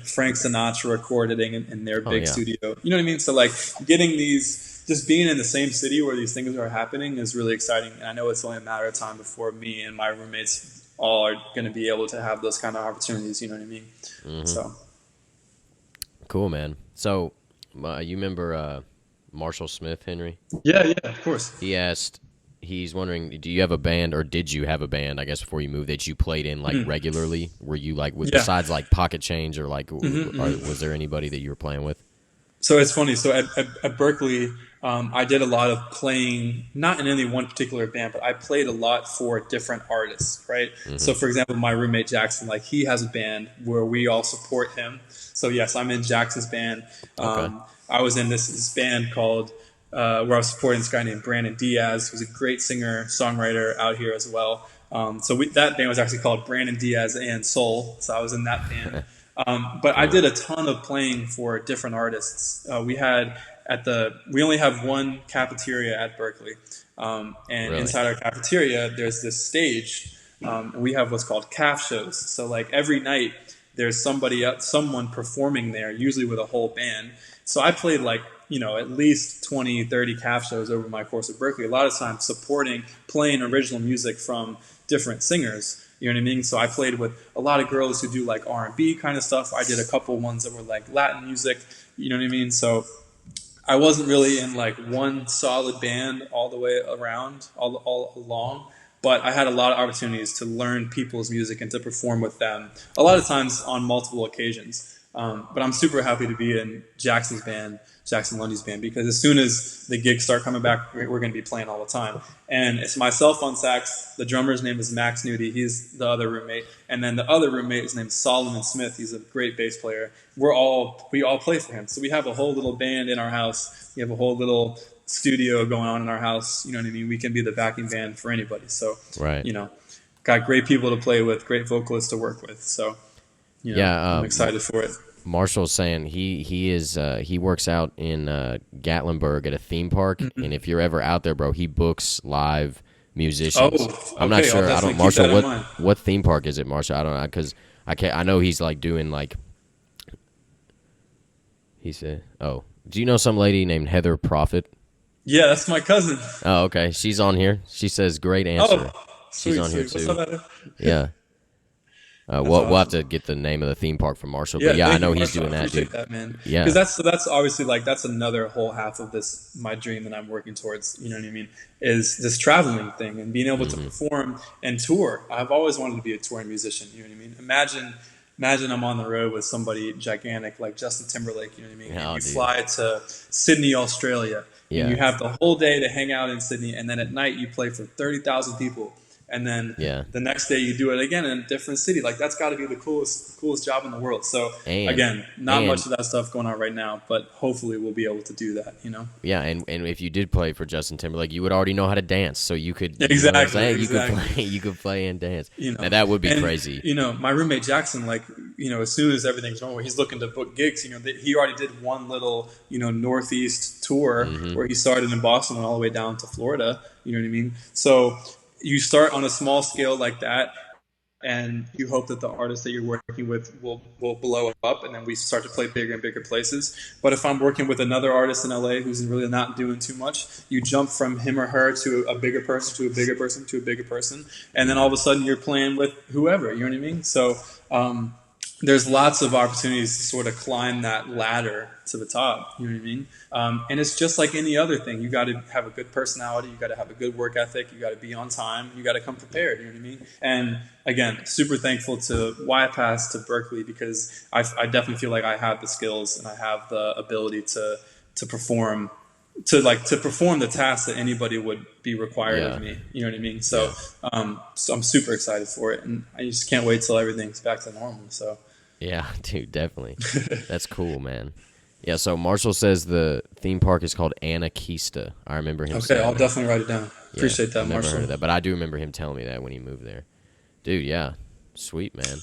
Frank Sinatra recorded in their big studio. You know what I mean? So like just being in the same city where these things are happening is really exciting. And I know it's only a matter of time before me and my roommates all are going to be able to have those kind of opportunities. You know what I mean? Mm-hmm. So. Cool, man. So you remember Marshall Smith, Henry? Yeah, of course. He's wondering, do you have a band, or did you have a band, I guess, before you moved, that you played in regularly? Were you besides like Pocket Change or was there anybody that you were playing with? So it's funny. So at Berkeley, I did a lot of playing, not in any one particular band, but I played a lot for different artists, right? Mm-hmm. So for example, my roommate Jackson, he has a band where we all support him. So yes, I'm in Jackson's band. Okay. I was in this band called where I was supporting this guy named Brandon Diaz, who's a great singer, songwriter out here as well. That band was actually called Brandon Diaz and Soul. So I was in that band. But I did a ton of playing for different artists. We only have one cafeteria at Berkeley. And Really? Inside our cafeteria, there's this stage. And we have what's called calf shows. So every night there's someone performing there, usually with a whole band. So I played at least 20, 30 calf shows over my course at Berkeley. A lot of times playing original music from different singers. You know what I mean? So I played with a lot of girls who do R&B kind of stuff. I did a couple ones that were Latin music. You know what I mean? So I wasn't really in one solid band all the way around, all along. But I had a lot of opportunities to learn people's music and to perform with them, a lot of times on multiple occasions. But I'm super happy to be in Jackson's band, Jackson Lundy's band, because as soon as the gigs start coming back, we're going to be playing all the time. And it's myself on sax. The drummer's name is Max Nudie. He's the other roommate. And then the other roommate is named Solomon Smith. He's a great bass player. We all play for him. So we have a whole little band in our house. We have a whole little studio going on in our house. You know what I mean? We can be the backing band for anybody. So, right. Got great people to play with, great vocalists to work with. So, I'm excited for it. Marshall's saying he works out in Gatlinburg at a theme park, and if you're ever out there, bro, he books live musicians. Oh, okay. I'm not sure. I don't, Marshall. What theme park is it, Marshall? I don't know, because I know he's doing He said, "Oh, do you know some lady named Heather Prophet?" Yeah, that's my cousin. Oh, okay. She's on here. She says, "Great Oh, answer." She's sweet, on here sweet. What's too. up, Heather? Yeah. That's We'll have awesome. to get the name of the theme park from Marshall. But Yeah, yeah, I thank you, know he's Marshall. I doing that, dude. appreciate that, man. Because Yeah. that's obviously like that's another whole half of this my dream that I'm working towards. You know what I mean? Is this traveling thing and being able to perform and tour. I've always wanted to be a touring musician. You know what I mean? Imagine I'm on the road with somebody gigantic like Justin Timberlake. You know what I mean? And Oh, you dude. fly to Sydney, Australia, and you Yeah. have the whole day to hang out in Sydney, and then at night you play for 30,000 people. And then Yeah. the next day you do it again in a different city. Like that's got to be the coolest job in the world. So And again, not and much of that stuff going on right now, but hopefully we'll be able to do that. You know. yeah, and if you did play for Justin Timberlake, you would already know how to dance, so you could you know what I'm Exactly, saying? You could exactly. play, you could play and dance. You Now know, that would be and crazy. you know, my roommate Jackson, like you know, as soon as everything's normal, he's looking to book gigs. You know, he already did one little Northeast tour where he started in Boston, went all the way down to Florida. You know what I mean? So you start on a small scale like that, and you hope that the artist that you're working with will blow up, and then we start to play bigger and bigger places. But if I'm working with another artist in LA who's really not doing too much, you jump from him or her to a bigger person to a bigger person to a bigger person, and then all of a sudden you're playing with whoever. You know what I mean? So there's lots of opportunities to sort of climb that ladder to the top. You know what I mean? And it's just like any other thing. You got to have a good personality. You got to have a good work ethic. You got to be on time. You got to come prepared. You know what I mean? And again, super thankful to why I passed to Berkeley because I definitely feel like I have the skills and I have the ability to perform. To perform the task that anybody would be required Yeah. of me, you know what I mean. So, so I'm super excited for it, and I just can't wait till everything's back to normal. So, Yeah, dude, definitely. That's cool, man. Yeah, so Marshall says the theme park is called Anakista. I remember him okay, saying I'll that. definitely write it down. Yeah, Appreciate that, I've never heard Marshall. of that, but I do remember him telling me that when he moved there. Dude, yeah. Sweet, man.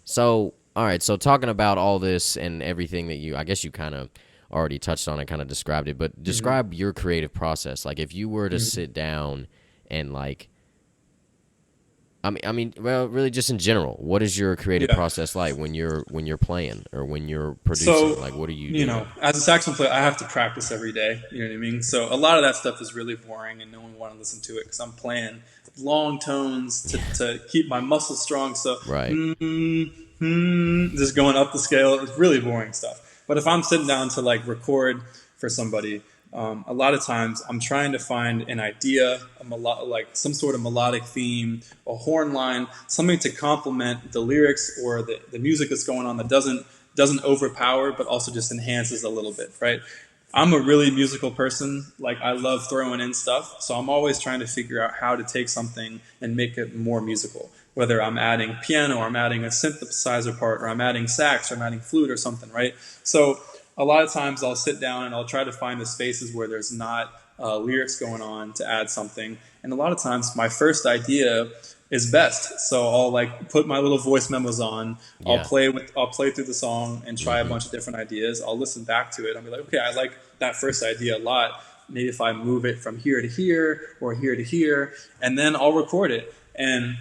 So, all right, so talking about all this and everything that I guess you kind of already touched on and kind of described it, but describe your creative process. Like if you were to sit down and like well, really just in general, what is your creative Yeah. process like when you're playing or when you're producing? So, Like what are you you doing? know, as a saxophone player, I have to practice every day. You know what I mean? So, a lot of that stuff is really boring, and no one want to listen to it because I'm playing long tones to keep my muscles strong. So, Right. just going up the scale. It's really boring stuff. But if I'm sitting down to like record for somebody, a lot of times I'm trying to find an idea, like some sort of melodic theme, a horn line, something to complement the lyrics or the music that's going on that doesn't overpower, but also just enhances a little bit, right? I'm a really musical person. Like I love throwing in stuff, so I'm always trying to figure out how to take something and make it more musical. Whether I'm adding piano, or I'm adding a synthesizer part, or I'm adding sax, or I'm adding flute, or something, right? So a lot of times I'll sit down and I'll try to find the spaces where there's not lyrics going on to add something. And a lot of times my first idea is best. So I'll like put my little voice memos on. Yeah. I'll play through the song and try a bunch of different ideas. I'll listen back to it. I'll be like, okay, I like that first idea a lot. Maybe if I move it from here to here or here to here, and then I'll record it. And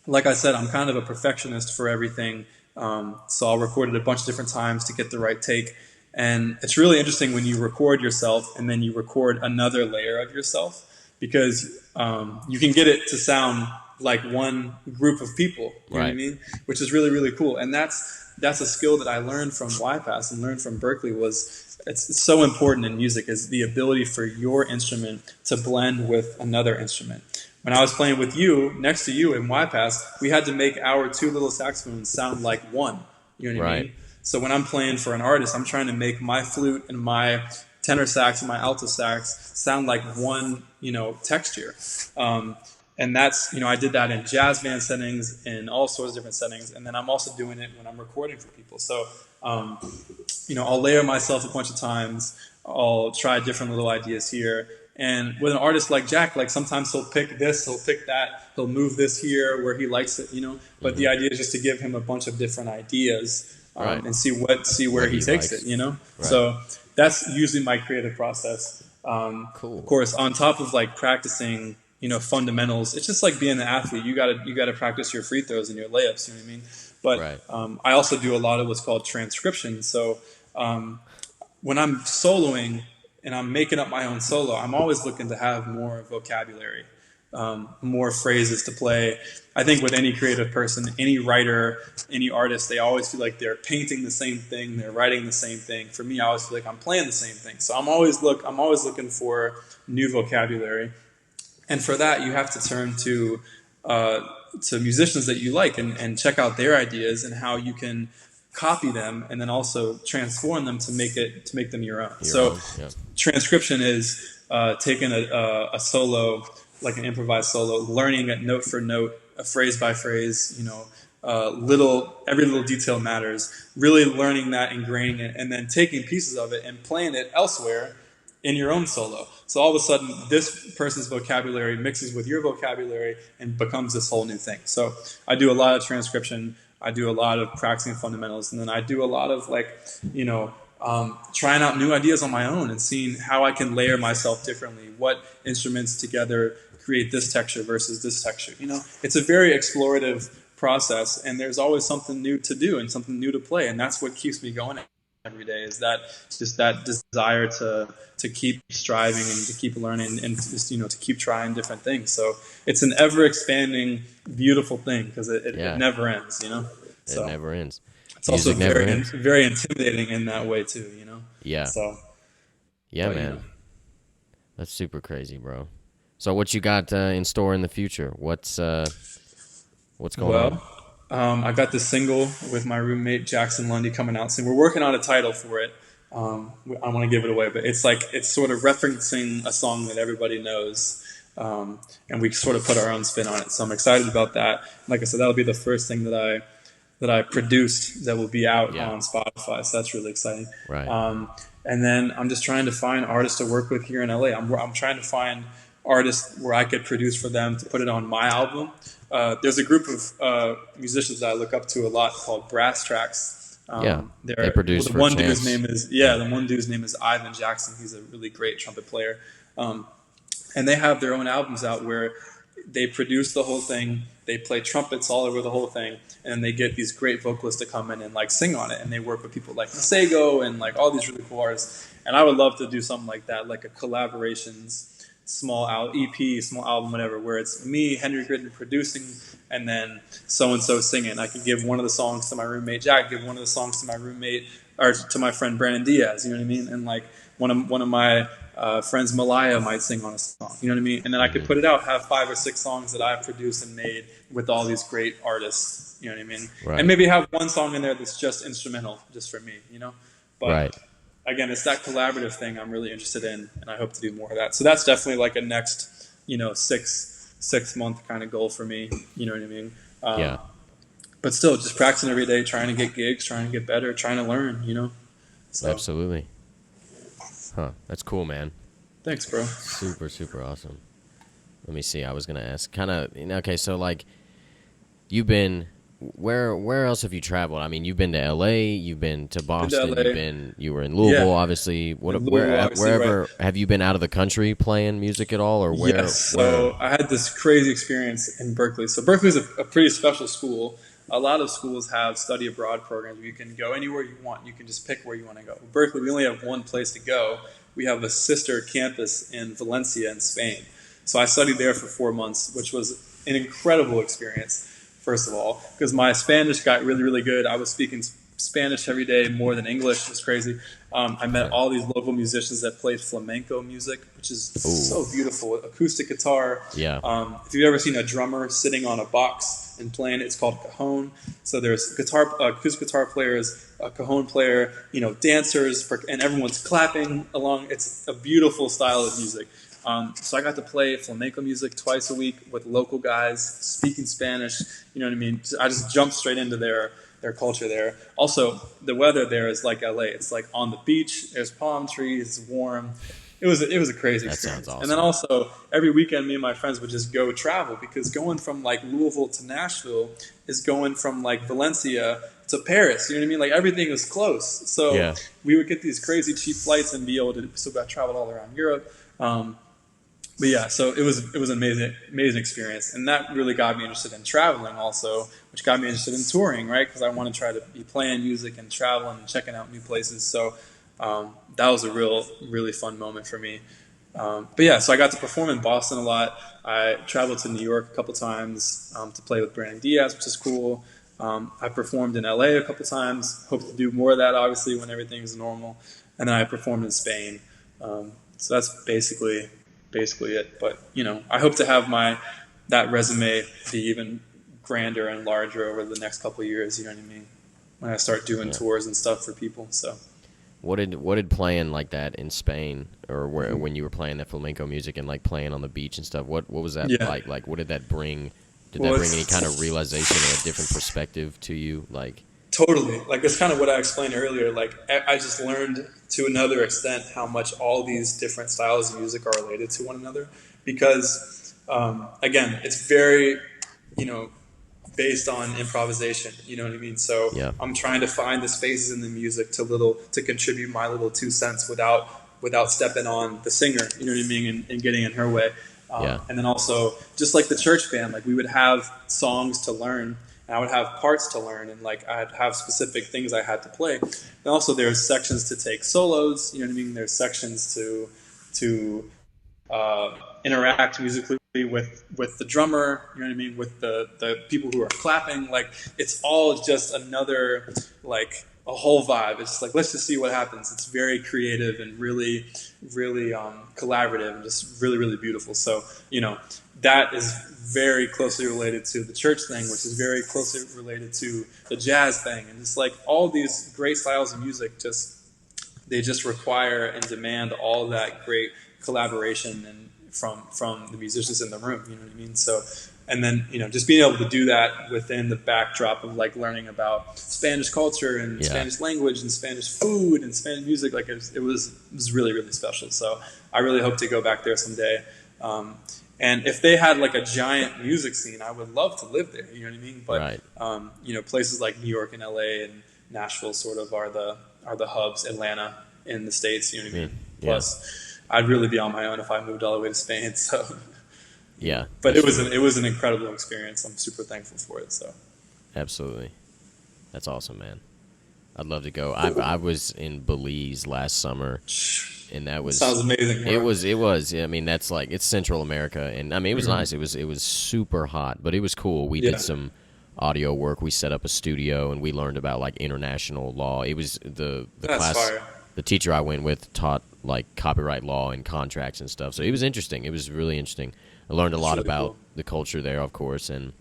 like I said, I'm kind of a perfectionist for everything. So I'll record it a bunch of different times to get the right take. And it's really interesting when you record yourself and then you record another layer of yourself because you can get it to sound like one group of people, you know what I Right. mean? Which is really, really cool. And that's a skill that I learned from YPass and learned from Berkeley was it's so important in music is the ability for your instrument to blend with another instrument. When I was playing with you, next to you in YPass, we had to make our two little saxophones sound like one. You know what I Right. mean? So when I'm playing for an artist, I'm trying to make my flute and my tenor sax and my alto sax sound like one, texture. And that's, I did that in jazz band settings, in all sorts of different settings. And then I'm also doing it when I'm recording for people. So, I'll layer myself a bunch of times. I'll try different little ideas here. And with an artist like Jack, like sometimes he'll pick this, he'll pick that, he'll move this here where he likes it, But the idea is just to give him a bunch of different ideas Right. and see where he takes likes. it, Right. So that's usually my creative process. Cool. Of course, on top of like practicing, fundamentals, it's just like being an athlete. You gotta practice your free throws and your layups. You know what I mean? But Right. I also do a lot of what's called transcription. So when I'm soloing and I'm making up my own solo, I'm always looking to have more vocabulary, more phrases to play. I think with any creative person, any writer, any artist, they always feel like they're painting the same thing, they're writing the same thing. For me, I always feel like I'm playing the same thing. So I'm always looking for new vocabulary, and for that, you have to turn to musicians that you like and check out their ideas and how you can copy them and then also transform them to make them your own. Yeah. Transcription is taking a solo, like an improvised solo, learning it note for note, a phrase by phrase, every little detail matters, really learning that, ingraining it, and then taking pieces of it and playing it elsewhere in your own solo. So all of a sudden, this person's vocabulary mixes with your vocabulary and becomes this whole new thing. So I do a lot of transcription. I do a lot of practicing fundamentals, and then I do a lot of trying out new ideas on my own and seeing how I can layer myself differently. What instruments together create this texture versus this texture. It's a very explorative process, and there's always something new to do and something new to play, and that's what keeps me going every day. Is that just that desire to keep striving and to keep learning and just to keep trying different things. So it's an ever expanding, beautiful thing because it never ends. It never ends. It's also very intimidating in that way too. Yeah. So. Yeah, man. That's super crazy, bro. So what you got in store in the future? What's going on? I got this single with my roommate Jackson Lundy coming out soon. We're working on a title for it. I don't want to give it away, but it's sort of referencing a song that everybody knows, and we sort of put our own spin on it. So I'm excited about that. Like I said, that'll be the first thing that I produced that will be out on Spotify. So that's really exciting. Right. And then I'm just trying to find artists to work with here in LA. I'm trying to find artists where I could produce for them to put it on my album. There's a group of musicians that I look up to a lot called Brass Tracks. They produce for one Chance. dude's name is the one dude's name is Ivan Jackson. He's a really great trumpet player, and they have their own albums out where they produce the whole thing. They play trumpets all over the whole thing, and they get these great vocalists to come in and sing on it. And they work with people like Masego and all these really cool artists. And I would love to do something like that, like a collaborations. Small EP, small album, whatever, where it's me, Henry Gritton, producing, and then so-and-so singing. I could give one of the songs to my roommate Jack, give one of the songs to my roommate, or to my friend Brandon Diaz, you know what I mean? And one of my friends Malaya might sing on a song, you know what I mean? And then I could put it out, have 5 or 6 songs that I've produced and made with all these great artists, you know what I mean? Right. And maybe have one song in there that's just instrumental, just for me, But right. Again, it's that collaborative thing I'm really interested in, and I hope to do more of that. So that's definitely a next, 6 month kind of goal for me. You know what I mean? But still, just practicing every day, trying to get gigs, trying to get better, trying to learn. So. Absolutely. Huh? That's cool, man. Thanks, bro. Super, super awesome. Let me see. I was gonna ask, kind of. Okay, so you've been. Where else have you traveled? I mean, you've been to L.A., you've been to Boston, you were in Louisville, obviously. Wherever right. Have you been out of the country playing music at all, or where? Yes. So I had this crazy experience in Berkeley. So Berkeley's a pretty special school. A lot of schools have study abroad programs where you can go anywhere you want. You can just pick where you want to go. Berkeley, we only have one place to go. We have a sister campus in Valencia in Spain. So I studied there for 4 months, which was an incredible experience. First of all, because my Spanish got really, really good. I was speaking Spanish every day more than English. It was crazy. I met all these local musicians that played flamenco music, which is so beautiful. Acoustic guitar. Yeah. If you've ever seen a drummer sitting on a box and playing it, it's called cajon. So there's acoustic guitar players, a cajon player, dancers, and everyone's clapping along. It's a beautiful style of music. So I got to play flamenco music twice a week with local guys speaking Spanish. You know what I mean? I just jumped straight into their culture there. Also, the weather there is like LA. It's on the beach. There's palm trees. It's warm. It was a crazy experience. Sounds awesome. And then also every weekend, me and my friends would just go travel because going from Louisville to Nashville is going from Valencia to Paris. You know what I mean? Everything was close. So we would get these crazy cheap flights and be able to. So I traveled all around Europe. But yeah, so it was an amazing experience, and that really got me interested in traveling also, which got me interested in touring, right? Because I want to try to be playing music and traveling and checking out new places. So That was a really fun moment for me. But yeah, so I got to perform in Boston a lot. I traveled to New York a couple times to play with Brandon Diaz, which is cool. I performed in LA a couple times. Hope to do more of that, obviously, when everything's normal. And then I performed in Spain. So that's basically it. But I hope to have that resume be even grander and larger over the next couple of years. You know what I mean? When I start doing tours and stuff for people. So. What did playing like that in Spain, or when you were playing that flamenco music and like playing on the beach and stuff? What was that like? Like, what did that bring? Did that bring any kind of realization or a different perspective to you? Like, totally. Like, it's kind of what I explained earlier. Like, I just learned to another extent how much all these different styles of music are related to one another. Because, again, it's very, based on improvisation. You know what I mean? So I'm trying to find the spaces in the music to contribute my little 2 cents without stepping on the singer. You know what I mean? And getting in her way. And then also, just like the church band, like we would have songs to learn, and I would have parts to learn, and like I'd have specific things I had to play. And also, there's sections to take solos. You know what I mean? There's sections to interact musically with the drummer. You know what I mean? With the people who are clapping. Like, it's all just another, like, a whole vibe. It's just like, let's just see what happens. It's very creative and really, really collaborative and just really, really beautiful. So, that is very closely related to the church thing, which is very closely related to the jazz thing. And just like all these great styles of music, they just require and demand all that great collaboration and from the musicians in the room. You know what I mean? So, and then, just being able to do that within the backdrop of like learning about Spanish culture and Spanish language and Spanish food and Spanish music, like it was really, really special. So I really hope to go back there someday. And if they had like a giant music scene, I would love to live there. You know what I mean? But, places like New York and LA and Nashville sort of are the hubs, Atlanta in the States. You know what I mean? Plus, I'd really be on my own if I moved all the way to Spain. So. Yeah, but it was an incredible experience. I'm super thankful for it. So, absolutely, that's awesome, man. I'd love to go. I was in Belize last summer, and that sounds amazing. Bro. It was. I mean, that's like, it's Central America, and I mean, it was nice. It was super hot, but it was cool. We did some audio work. We set up a studio, and we learned about like international law. It was the class. Fire. The teacher I went with taught like copyright law and contracts and stuff. So it was interesting. It was really interesting. I learned a lot about the culture there, of course, and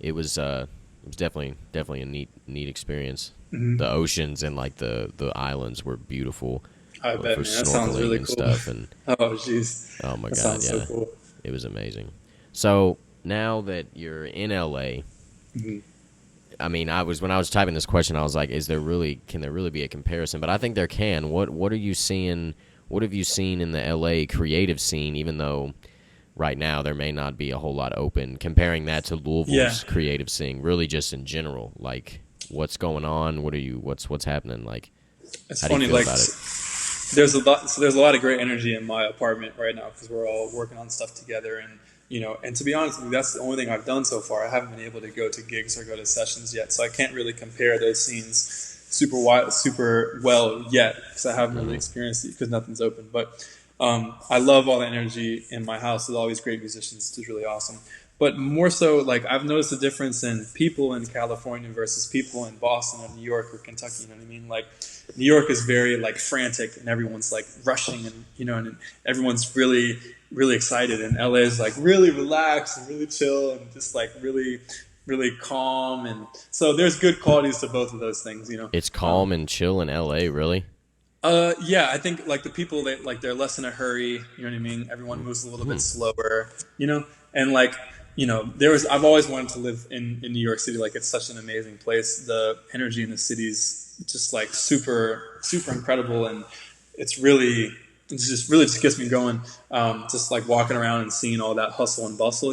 it was definitely a neat experience. Mm-hmm. The oceans and like the islands were beautiful. I bet, man. That sounds really cool. Stuff and oh jeez. Oh my God, sounds so cool. It was amazing. So now that you're in LA, I mean, when I was typing this question, I was like, can there really be a comparison? But I think there can. What are you seeing? What have you seen in the LA creative scene, even though right now there may not be a whole lot open, comparing that to Louisville's creative scene, really just in general? Like, what's going on? What's happening? Like, it's how funny, do you feel about it? There's a lot of great energy in my apartment right now because we're all working on stuff together, and and to be honest with you, that's the only thing I've done so far. I haven't been able to go to gigs or go to sessions yet, so I can't really compare those scenes super well yet because I haven't really experienced it because nothing's open. But I love all the energy in my house with all these great musicians. It's really awesome. But more so, like, I've noticed a difference in people in California versus people in Boston or New York or Kentucky. You know what I mean? Like, New York is very like frantic and everyone's like rushing and and everyone's really, really excited. And LA is like really relaxed and really chill and just like really, really calm. And so there's good qualities to both of those things. It's calm and chill in LA, really. Yeah, I think like the people that like they're less in a hurry. You know what I mean? Everyone moves a little bit slower. And like. I've always wanted to live in New York City. Like, it's such an amazing place. The energy in the city's just like super, super incredible. And it just gets me going. Just like walking around and seeing all that hustle and bustle,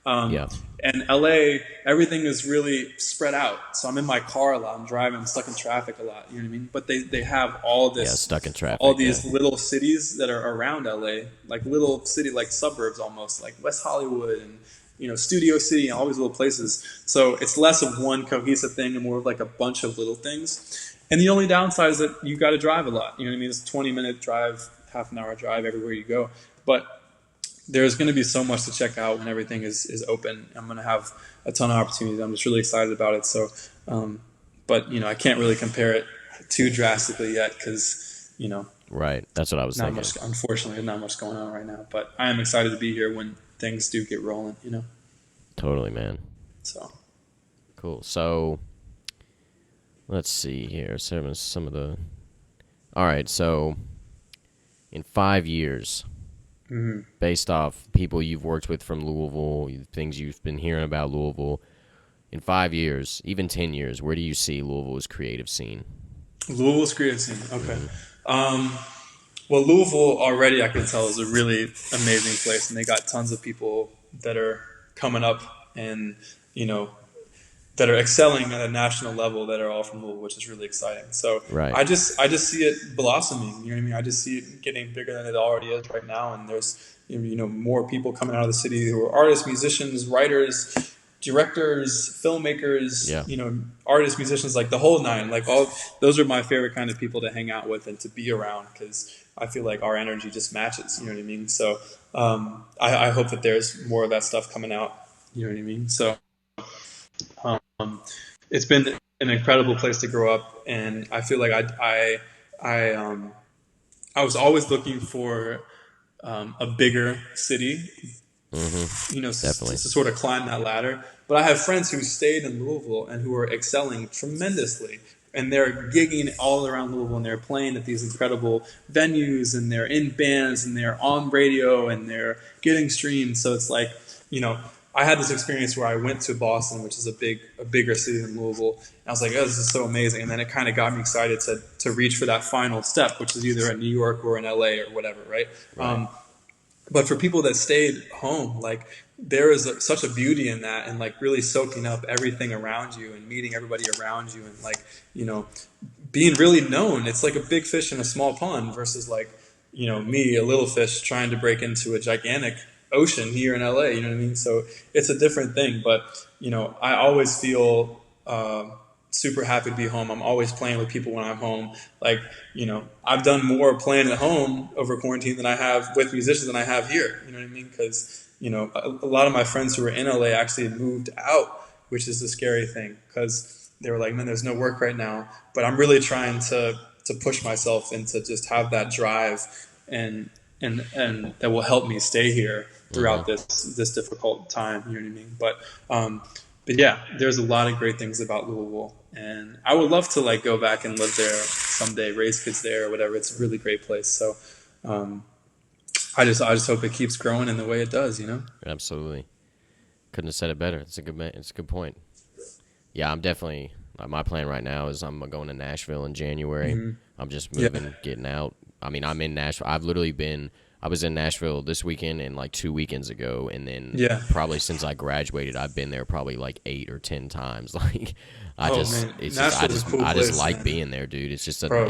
And LA, everything is really spread out. So I'm in my car a lot. I'm driving, I'm stuck in traffic a lot. You know what I mean? But they have all this, stuck in traffic, all these little cities that are around LA, like little city, like suburbs almost, like West Hollywood and, Studio City and all these little places. So it's less of one cohesive thing and more of like a bunch of little things. And the only downside is that you got to drive a lot. You know what I mean? It's a 20-minute drive, half an hour drive everywhere you go. But there's going to be so much to check out when everything is open. I'm going to have a ton of opportunities. I'm just really excited about it. So, but I can't really compare it too drastically yet because Right. That's what I was not thinking. much. Unfortunately, not much going on right now. But I am excited to be here when things do get rolling. Totally, man. So Cool. So let's see here. Some of the. All right. So in 5 years. Based off people you've worked with from Louisville, things you've been hearing about Louisville, in 5 years, even 10 years, where do you see Louisville's creative scene? Louisville's creative scene. Okay. Well, Louisville already I can tell is a really amazing place, and they got tons of people that are coming up and that are excelling at a national level that are all from Louisville, which is really exciting. So Right. I just see it blossoming. You know what I mean? I just see it getting bigger than it already is right now. And there's more people coming out of the city who are artists, musicians, writers, directors, filmmakers. Yeah. Artists, musicians, like the whole nine. Like all those are my favorite kind of people to hang out with and to be around because I feel like our energy just matches. You know what I mean? So I hope that there's more of that stuff coming out. You know what I mean? So. It's been an incredible place to grow up, and I feel like I was always looking for a bigger city, Definitely. to sort of climb that ladder. But I have friends who stayed in Louisville and who are excelling tremendously, and they're gigging all around Louisville, and they're playing at these incredible venues, and they're in bands, and they're on radio, and they're getting streamed. So it's like, I had this experience where I went to Boston, which is a bigger city than Louisville. And I was like, oh, this is so amazing. And then it kind of got me excited to reach for that final step, which is either in New York or in LA or whatever, right? But for people that stayed home, like there is such a beauty in that and like really soaking up everything around you and meeting everybody around you and like, being really known. It's like a big fish in a small pond versus like, me, a little fish trying to break into a gigantic ocean here in LA, you know what I mean? So it's a different thing, but I always feel super happy to be home. I'm always playing with people when I'm home. Like, I've done more playing at home over quarantine than I have with musicians than I have here, you know what I mean? Because, a lot of my friends who were in LA actually moved out, which is a scary thing because they were like, man, there's no work right now. But I'm really trying to push myself and to just have that drive and that will help me stay here throughout this difficult time, you know what I mean? But yeah, there's a lot of great things about Louisville, and I would love to like go back and live there someday, raise kids there or whatever. It's a really great place. So I just hope it keeps growing in the way it does, Absolutely. Couldn't have said it better. It's a good point. Yeah, I'm definitely. My plan right now is I'm going to Nashville in January. I'm just moving, getting out. I mean, I'm in Nashville. I was in Nashville this weekend and like 2 weekends ago, and then probably since I graduated, I've been there probably like 8 or 10 times. Like, I just like being there, dude. It's just So fun.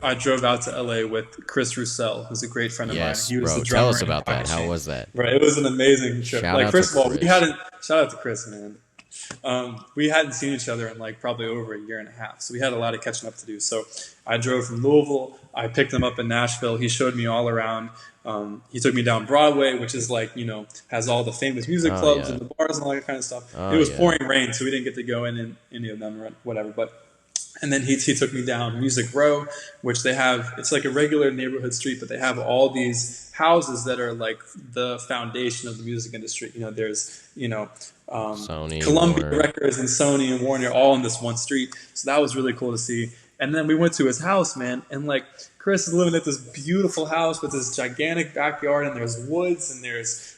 I drove out to LA with Chris Roussel, who's a great friend of mine. He was the drummer. Tell us about that. How was that? Right, it was an amazing trip. Shout out first to of all, Chris. shout out to Chris, man. We hadn't seen each other in like probably over a year and a half, so we had a lot of catching up to do. So I drove from Louisville. I picked him up in Nashville. He showed me all around. He took me down Broadway, which is like, has all the famous music clubs and the bars and all that kind of stuff. It was pouring rain, so we didn't get to go in any of them or whatever. And then he took me down Music Row, which they have. It's like a regular neighborhood street, but they have all these houses that are like the foundation of the music industry. There's Sony, Columbia Warner. Records and Sony and Warner all in this one street. So that was really cool to see. And then we went to his house, man, and like Chris is living at this beautiful house with this gigantic backyard, and there's woods and there's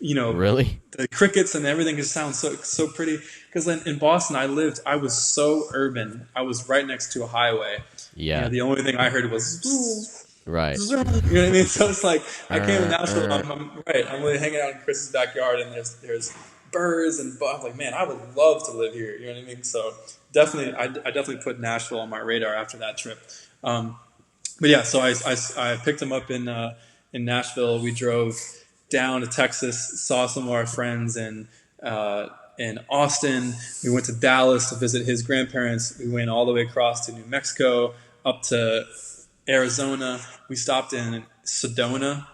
Really? the crickets and everything just sounds so pretty. Because in Boston, I was so urban. I was right next to a highway. Yeah. The only thing I heard was Right. you know what I mean? So it's like I came to Nashville. I'm really hanging out in Chris's backyard, and there's birds and bugs. I'm like, man, I would love to live here. You know what I mean? So definitely, I definitely put Nashville on my radar after that trip. But yeah, so I picked him up in Nashville. We drove down to Texas, saw some of our friends, and in Austin. We went to Dallas to visit his grandparents. We went all the way across to New Mexico, up to Arizona. We stopped in Sedona,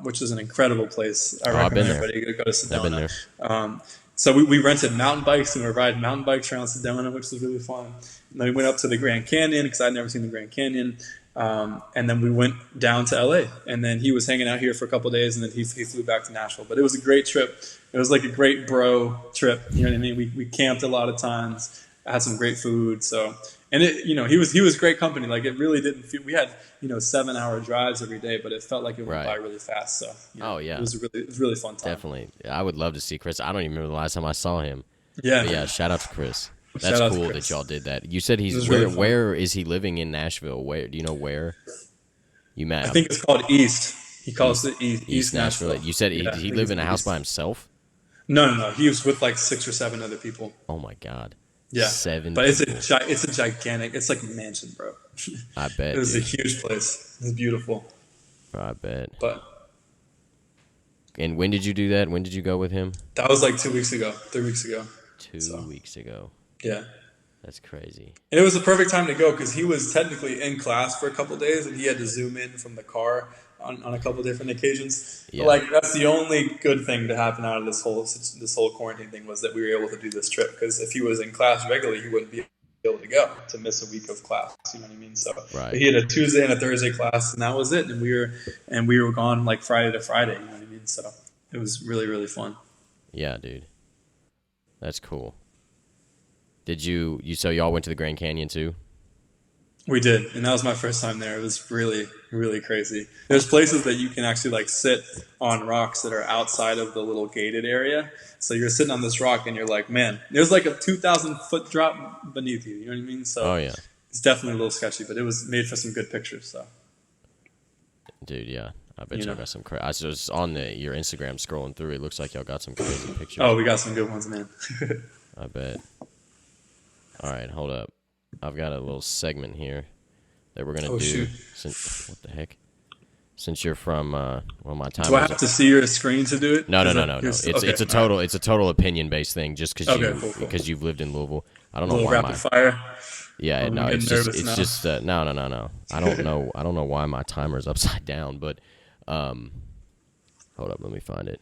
which is an incredible place. I recommend everybody go to Sedona. I've been there. So we rented mountain bikes and we were riding mountain bikes around Sedona, which was really fun. And then we went up to the Grand Canyon because I'd never seen the Grand Canyon. And then we went down to LA. And then he was hanging out here for a couple of days, and then he flew back to Nashville. But it was a great trip. It was like a great bro trip. You know what I mean? We camped a lot of times. I had some great food. So, and he was great company. Like, it really didn't feel. We had 7-hour drives every day, but it felt like it went by really fast. So it was a really fun time. Definitely, I would love to see Chris. I don't even remember the last time I saw him. Yeah, but yeah. Shout out to Chris. That's cool that y'all did that. You said he's where is he living in Nashville? Where do you know where you met? I think it's called East. He calls it East Nashville. You said he lived in a house by himself? No. He was with like 6 or 7 other people. Oh my God. Yeah, 7. But it's a gigantic. It's like a mansion, bro. I bet it was a huge place. It was beautiful. I bet. And when did you do that? When did you go with him? That was like 2 weeks ago, 3 weeks ago. 2 weeks ago. Yeah. That's crazy. And it was the perfect time to go because he was technically in class for a couple of days and he had to zoom in from the car on a couple of different occasions. Yeah. Like, that's the only good thing to happen out of this whole quarantine thing, was that we were able to do this trip. Because if he was in class regularly, he wouldn't be able to go to miss a week of class. You know what I mean? So he had a Tuesday and a Thursday class, and that was it. And we were gone like Friday to Friday. You know what I mean? So it was really, really fun. Yeah, dude. That's cool. Did you so y'all went to the Grand Canyon too? We did, and that was my first time there. It was really, really crazy. There's places that you can actually like sit on rocks that are outside of the little gated area. So you're sitting on this rock and you're like, man, there's like a 2,000-foot drop beneath you. You know what I mean? So it's definitely a little sketchy, but it was made for some good pictures. So, dude, yeah. I bet y'all got some crazy. I was on your Instagram scrolling through. It looks like y'all got some crazy pictures. Oh, we got some good ones, man. I bet. All right, hold up. I've got a little segment here that we're gonna do. What the heck? Since you're from my time. Do I have to see your screen to do it? No. It's a total opinion based thing. Just because you've lived in Louisville. I don't know why rapid fire. Yeah, no, it's just no. I don't know why my timer's upside down, but hold up, let me find it.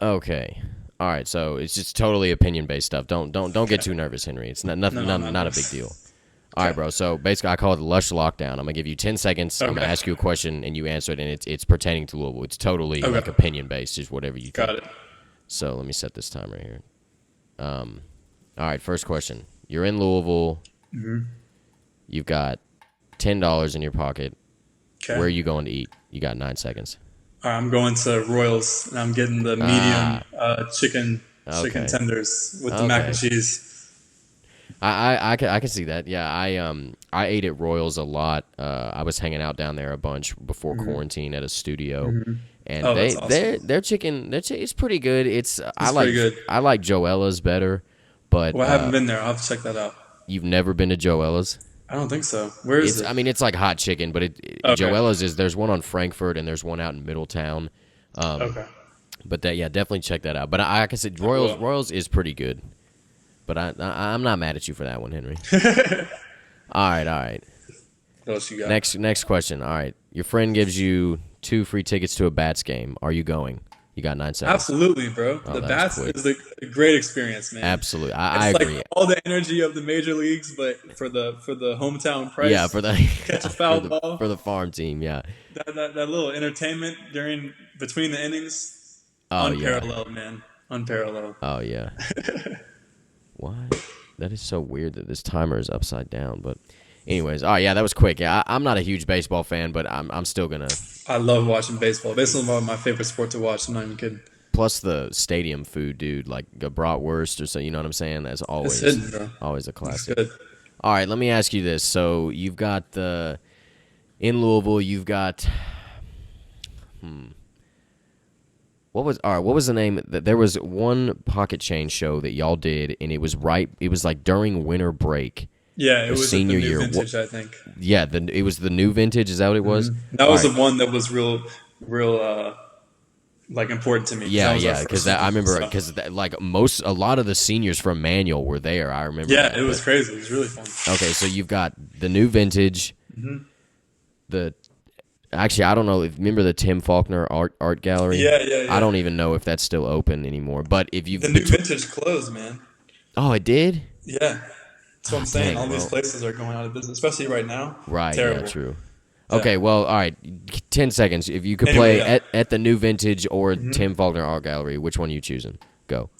Okay. All right, so it's just totally opinion-based stuff. Don't get too nervous, Henry. It's not a big deal. All right, bro. So basically, I call it the Lush Lockdown. I'm gonna give you 10 seconds. I'm gonna ask you a question, and you answer it, and it's pertaining to Louisville. It's totally like opinion-based, just whatever you think. Got it. So let me set this timer here. All right, first question. You're in Louisville. Mm-hmm. You've got $10 in your pocket. Okay. Where are you going to eat? You got 9 seconds. I'm going to Royals, and I'm getting the medium chicken tenders with the mac and cheese. I can see that. Yeah, I ate at Royals a lot. I was hanging out down there a bunch before quarantine at a studio, and awesome. their chicken it's pretty good. I like Joella's better, but I haven't been there. I'll have to check that out. You've never been to Joella's? I don't think so. Where is it? I mean, it's like hot chicken, but Joella's there's one on Frankfurt and there's one out in Middletown. But definitely check that out. But I can say Royals is pretty good. But I'm not mad at you for that one, Henry. All right. What else you got? Next question. All right, your friend gives you 2 free tickets to a Bats game. Are you going? You got 9 seconds. Absolutely, bro. The Bats is a great experience, man. Absolutely, I agree. Like all the energy of the major leagues, but for the hometown price. Yeah, for the catch a foul ball for the farm team. Yeah, that little entertainment between the innings. Unparalleled, man. Unparalleled. Oh yeah. Why? That is so weird that this timer is upside down. But anyways, that was quick. Yeah, I'm not a huge baseball fan, but I'm still gonna. I love watching baseball. Baseball is my favorite sport to watch. I'm not even kidding. Plus the stadium food, dude, like a bratwurst or so. You know what I'm saying? That's always a classic. It's good. All right, let me ask you this. So you've got in Louisville, you've got What was the name? There was one pocket change show that y'all did, and it was like during winter break. Yeah, it was senior year vintage, I think. Yeah, it was the new vintage. Is that what it was? Mm-hmm. That was the one that was real like important to me. Yeah, That was our yeah, because first I one, remember so. because like a lot of the seniors from Manual were there. I remember. Yeah, that, it was crazy. It was really fun. okay, so you've got the new vintage, the actually I don't know. Remember the Tim Faulkner art gallery? Yeah, yeah, I yeah. don't even know if that's still open anymore. But if you The new vintage clothes, man. oh, it did. Yeah, that's what I'm saying. Dang, All these well, places are going out of business, especially right now. right, yeah, Terrible. true. Yeah. Okay, well, all right, 10 seconds. If you could Anyway, play yeah. at the new vintage or Tim Faulkner art gallery, which one are you choosing? Go.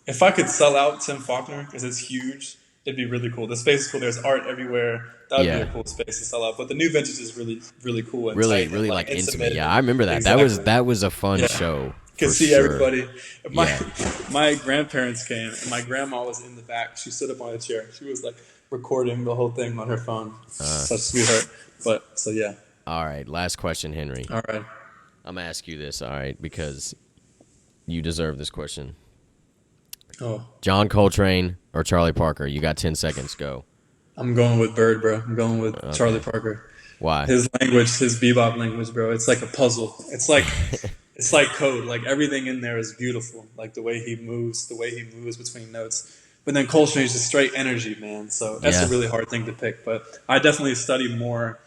If I could sell out Tim Faulkner, because it's huge, it'd be really cool. The space is cool. There's art everywhere. That would be Yeah. a cool space to sell out. But the new vintage is really, really cool and Really, tight and, really like intimate. Yeah, and- I remember that. Exactly. That was a fun Yeah. show. Could for see sure. everybody. My Yeah. my grandparents came, and my grandma was in the back. She stood up on a chair. She was like recording the whole thing on her phone. Such a sweetheart. But so yeah. All right, last question, Henry. All right. I'm gonna ask you this, all right, because you deserve this question. Oh, John Coltrane or Charlie Parker? You got 10 seconds. Go. I'm going with Bird, bro. I'm going with Charlie Parker. Why? His language, his bebop language, bro. It's like a puzzle. It's like it's like code. Like everything in there is beautiful. Like the way he moves between notes. But then Coltrane is just straight energy, man. So that's Yeah. a really hard thing to pick. But I definitely study more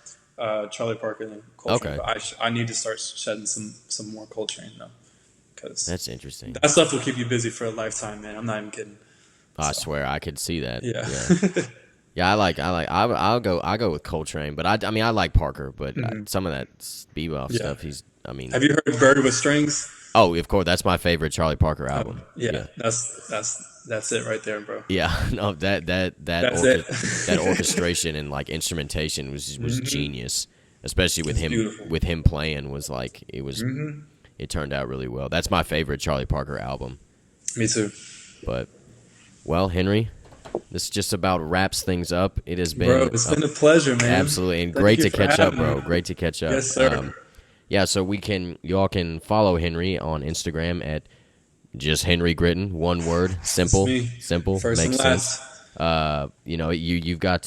Charlie Parker than Coltrane. Okay. But I need to start shedding some more Coltrane though, because That's interesting. that stuff will keep you busy for a lifetime, man. I'm not even kidding. I swear I could see that. Yeah. Yeah, I'll go with Coltrane, but I mean I like Parker, but some of that bebop Yeah. stuff Have you heard Bird with Strings? oh, of course, that's my favorite Charlie Parker album. Yeah. That's it right there, bro. Yeah, no, that it. that orchestration and like instrumentation was genius, especially with beautiful. him playing was like it turned out really well. That's my favorite Charlie Parker album. Me too. But well, Henry, this just about wraps things up. It has been Bro, it's been a pleasure, man. absolutely and Thank great you to for catch up, having bro. me. Great to catch up. Yes, sir. Yeah, so y'all can follow Henry on Instagram at just Henry Gritton, one word, simple, me. simple, First makes and sense. last. You've got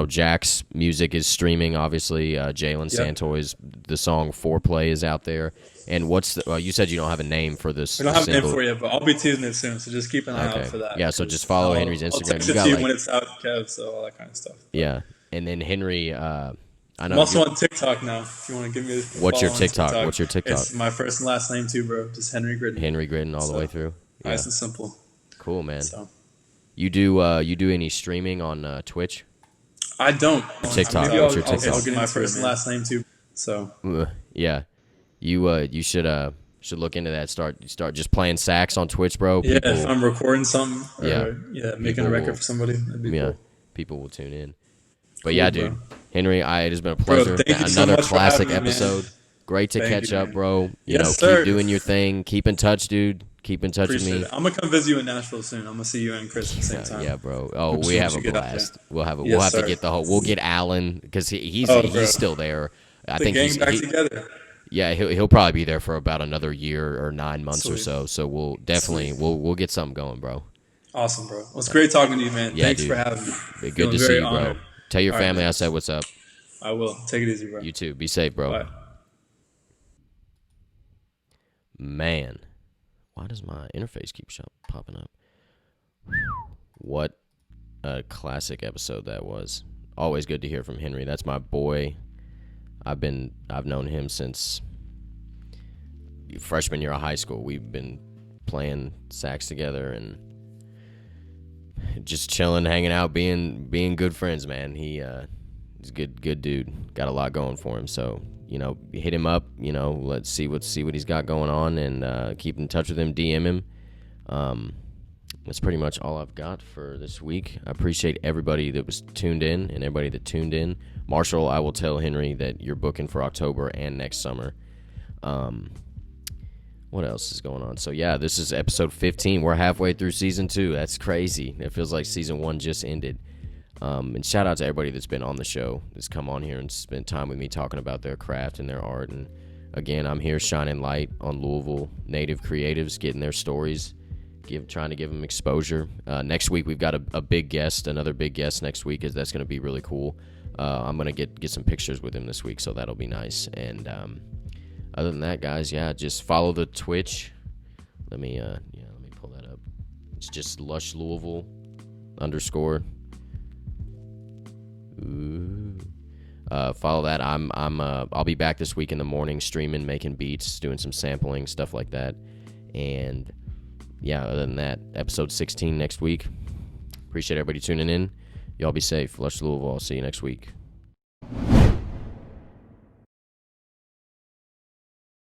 Jack's music is streaming. Obviously, Jalen Santoy's the song "Foreplay" is out there. And what's you said you don't have a name for this? I don't have a name single. for you, but I'll be teasing it soon. So just keep an eye out for that. Yeah, so just follow Henry's I'll Instagram. text You it got to you like when it's out, Kev. So all that kind of stuff. yeah, and then Henry. I know. I'm also on TikTok now. If you want to give me a What's your follow on TikTok? What's your TikTok? It's my first and last name too, bro. Just Henry Gritton. Henry Gritton all the way through. Yeah, Nice and simple. cool, man. So You do any streaming on Twitch? I don't. TikTok. Maybe What's your I'll TikTok? get my first and last name too. So Yeah, you should look into that. Start just playing sax on Twitch, bro. yeah, People, if I'm recording something, or, making People a record will- for somebody, that'd be cool. people will tune in. But yeah, bro. dude, Henry, it has been a pleasure. thank you so Another much for classic having me, man. episode. Great to Thank catch you, up, man. bro. Yes, Keep sir. doing your thing. Keep in touch, dude. Keep in touch Appreciate with it. me. I'm gonna come visit you in Nashville soon. I'm gonna see you and Chris at the same time. Yeah, bro. Oh, Just we want have you a to get out blast. there. We'll have Yes, to sir. get we'll get Alan because he's bro. still there. I The think gang he's back together. yeah, he'll probably be there for about another year or 9 months or Sweet. so. So we'll definitely we'll get something going, bro. Awesome, bro. Well, it's great talking to you, man. Yeah, Thanks dude. for having me. Good Feeling to see very you, bro. honored. Tell your All right, family I man. said what's up. I will. Take it easy, bro. You too. Be safe, bro. Bye. Man, why does my interface keep popping up? What a classic episode that was. Always good to hear from Henry. That's my boy. I've known him since freshman year of high school. We've been playing sax together and just chilling, hanging out, being good friends, man. He's a good dude. Got a lot going for him. So, hit him up, let's see what he's got going on and keep in touch with him, DM him. That's pretty much all I've got for this week. I appreciate everybody that was tuned in and everybody that tuned in. Marshall, I will tell Henry that you're booking for October and next summer. What else is going on? So, yeah, this is episode 15. We're halfway through season 2. That's crazy. It feels like season 1 just ended. And shout out to everybody that's been on the show, that's come on here and spent time with me talking about their craft and their art. And, again, I'm here shining light on Louisville native creatives, getting their stories, trying to give them exposure. Next week, we've got a big guest, another big guest next week. That's going to be really cool. I'm going to get some pictures with him this week, so that'll be nice. And other than that, guys, yeah, just follow the Twitch. Let me pull that up. It's just Lush Louisville _ Ooh. Follow that. I'll be back this week in the morning streaming, making beats, doing some sampling, stuff like that. And yeah, other than that, episode 16 next week. Appreciate everybody tuning in. Y'all be safe. Lush Louisville. I'll see you next week.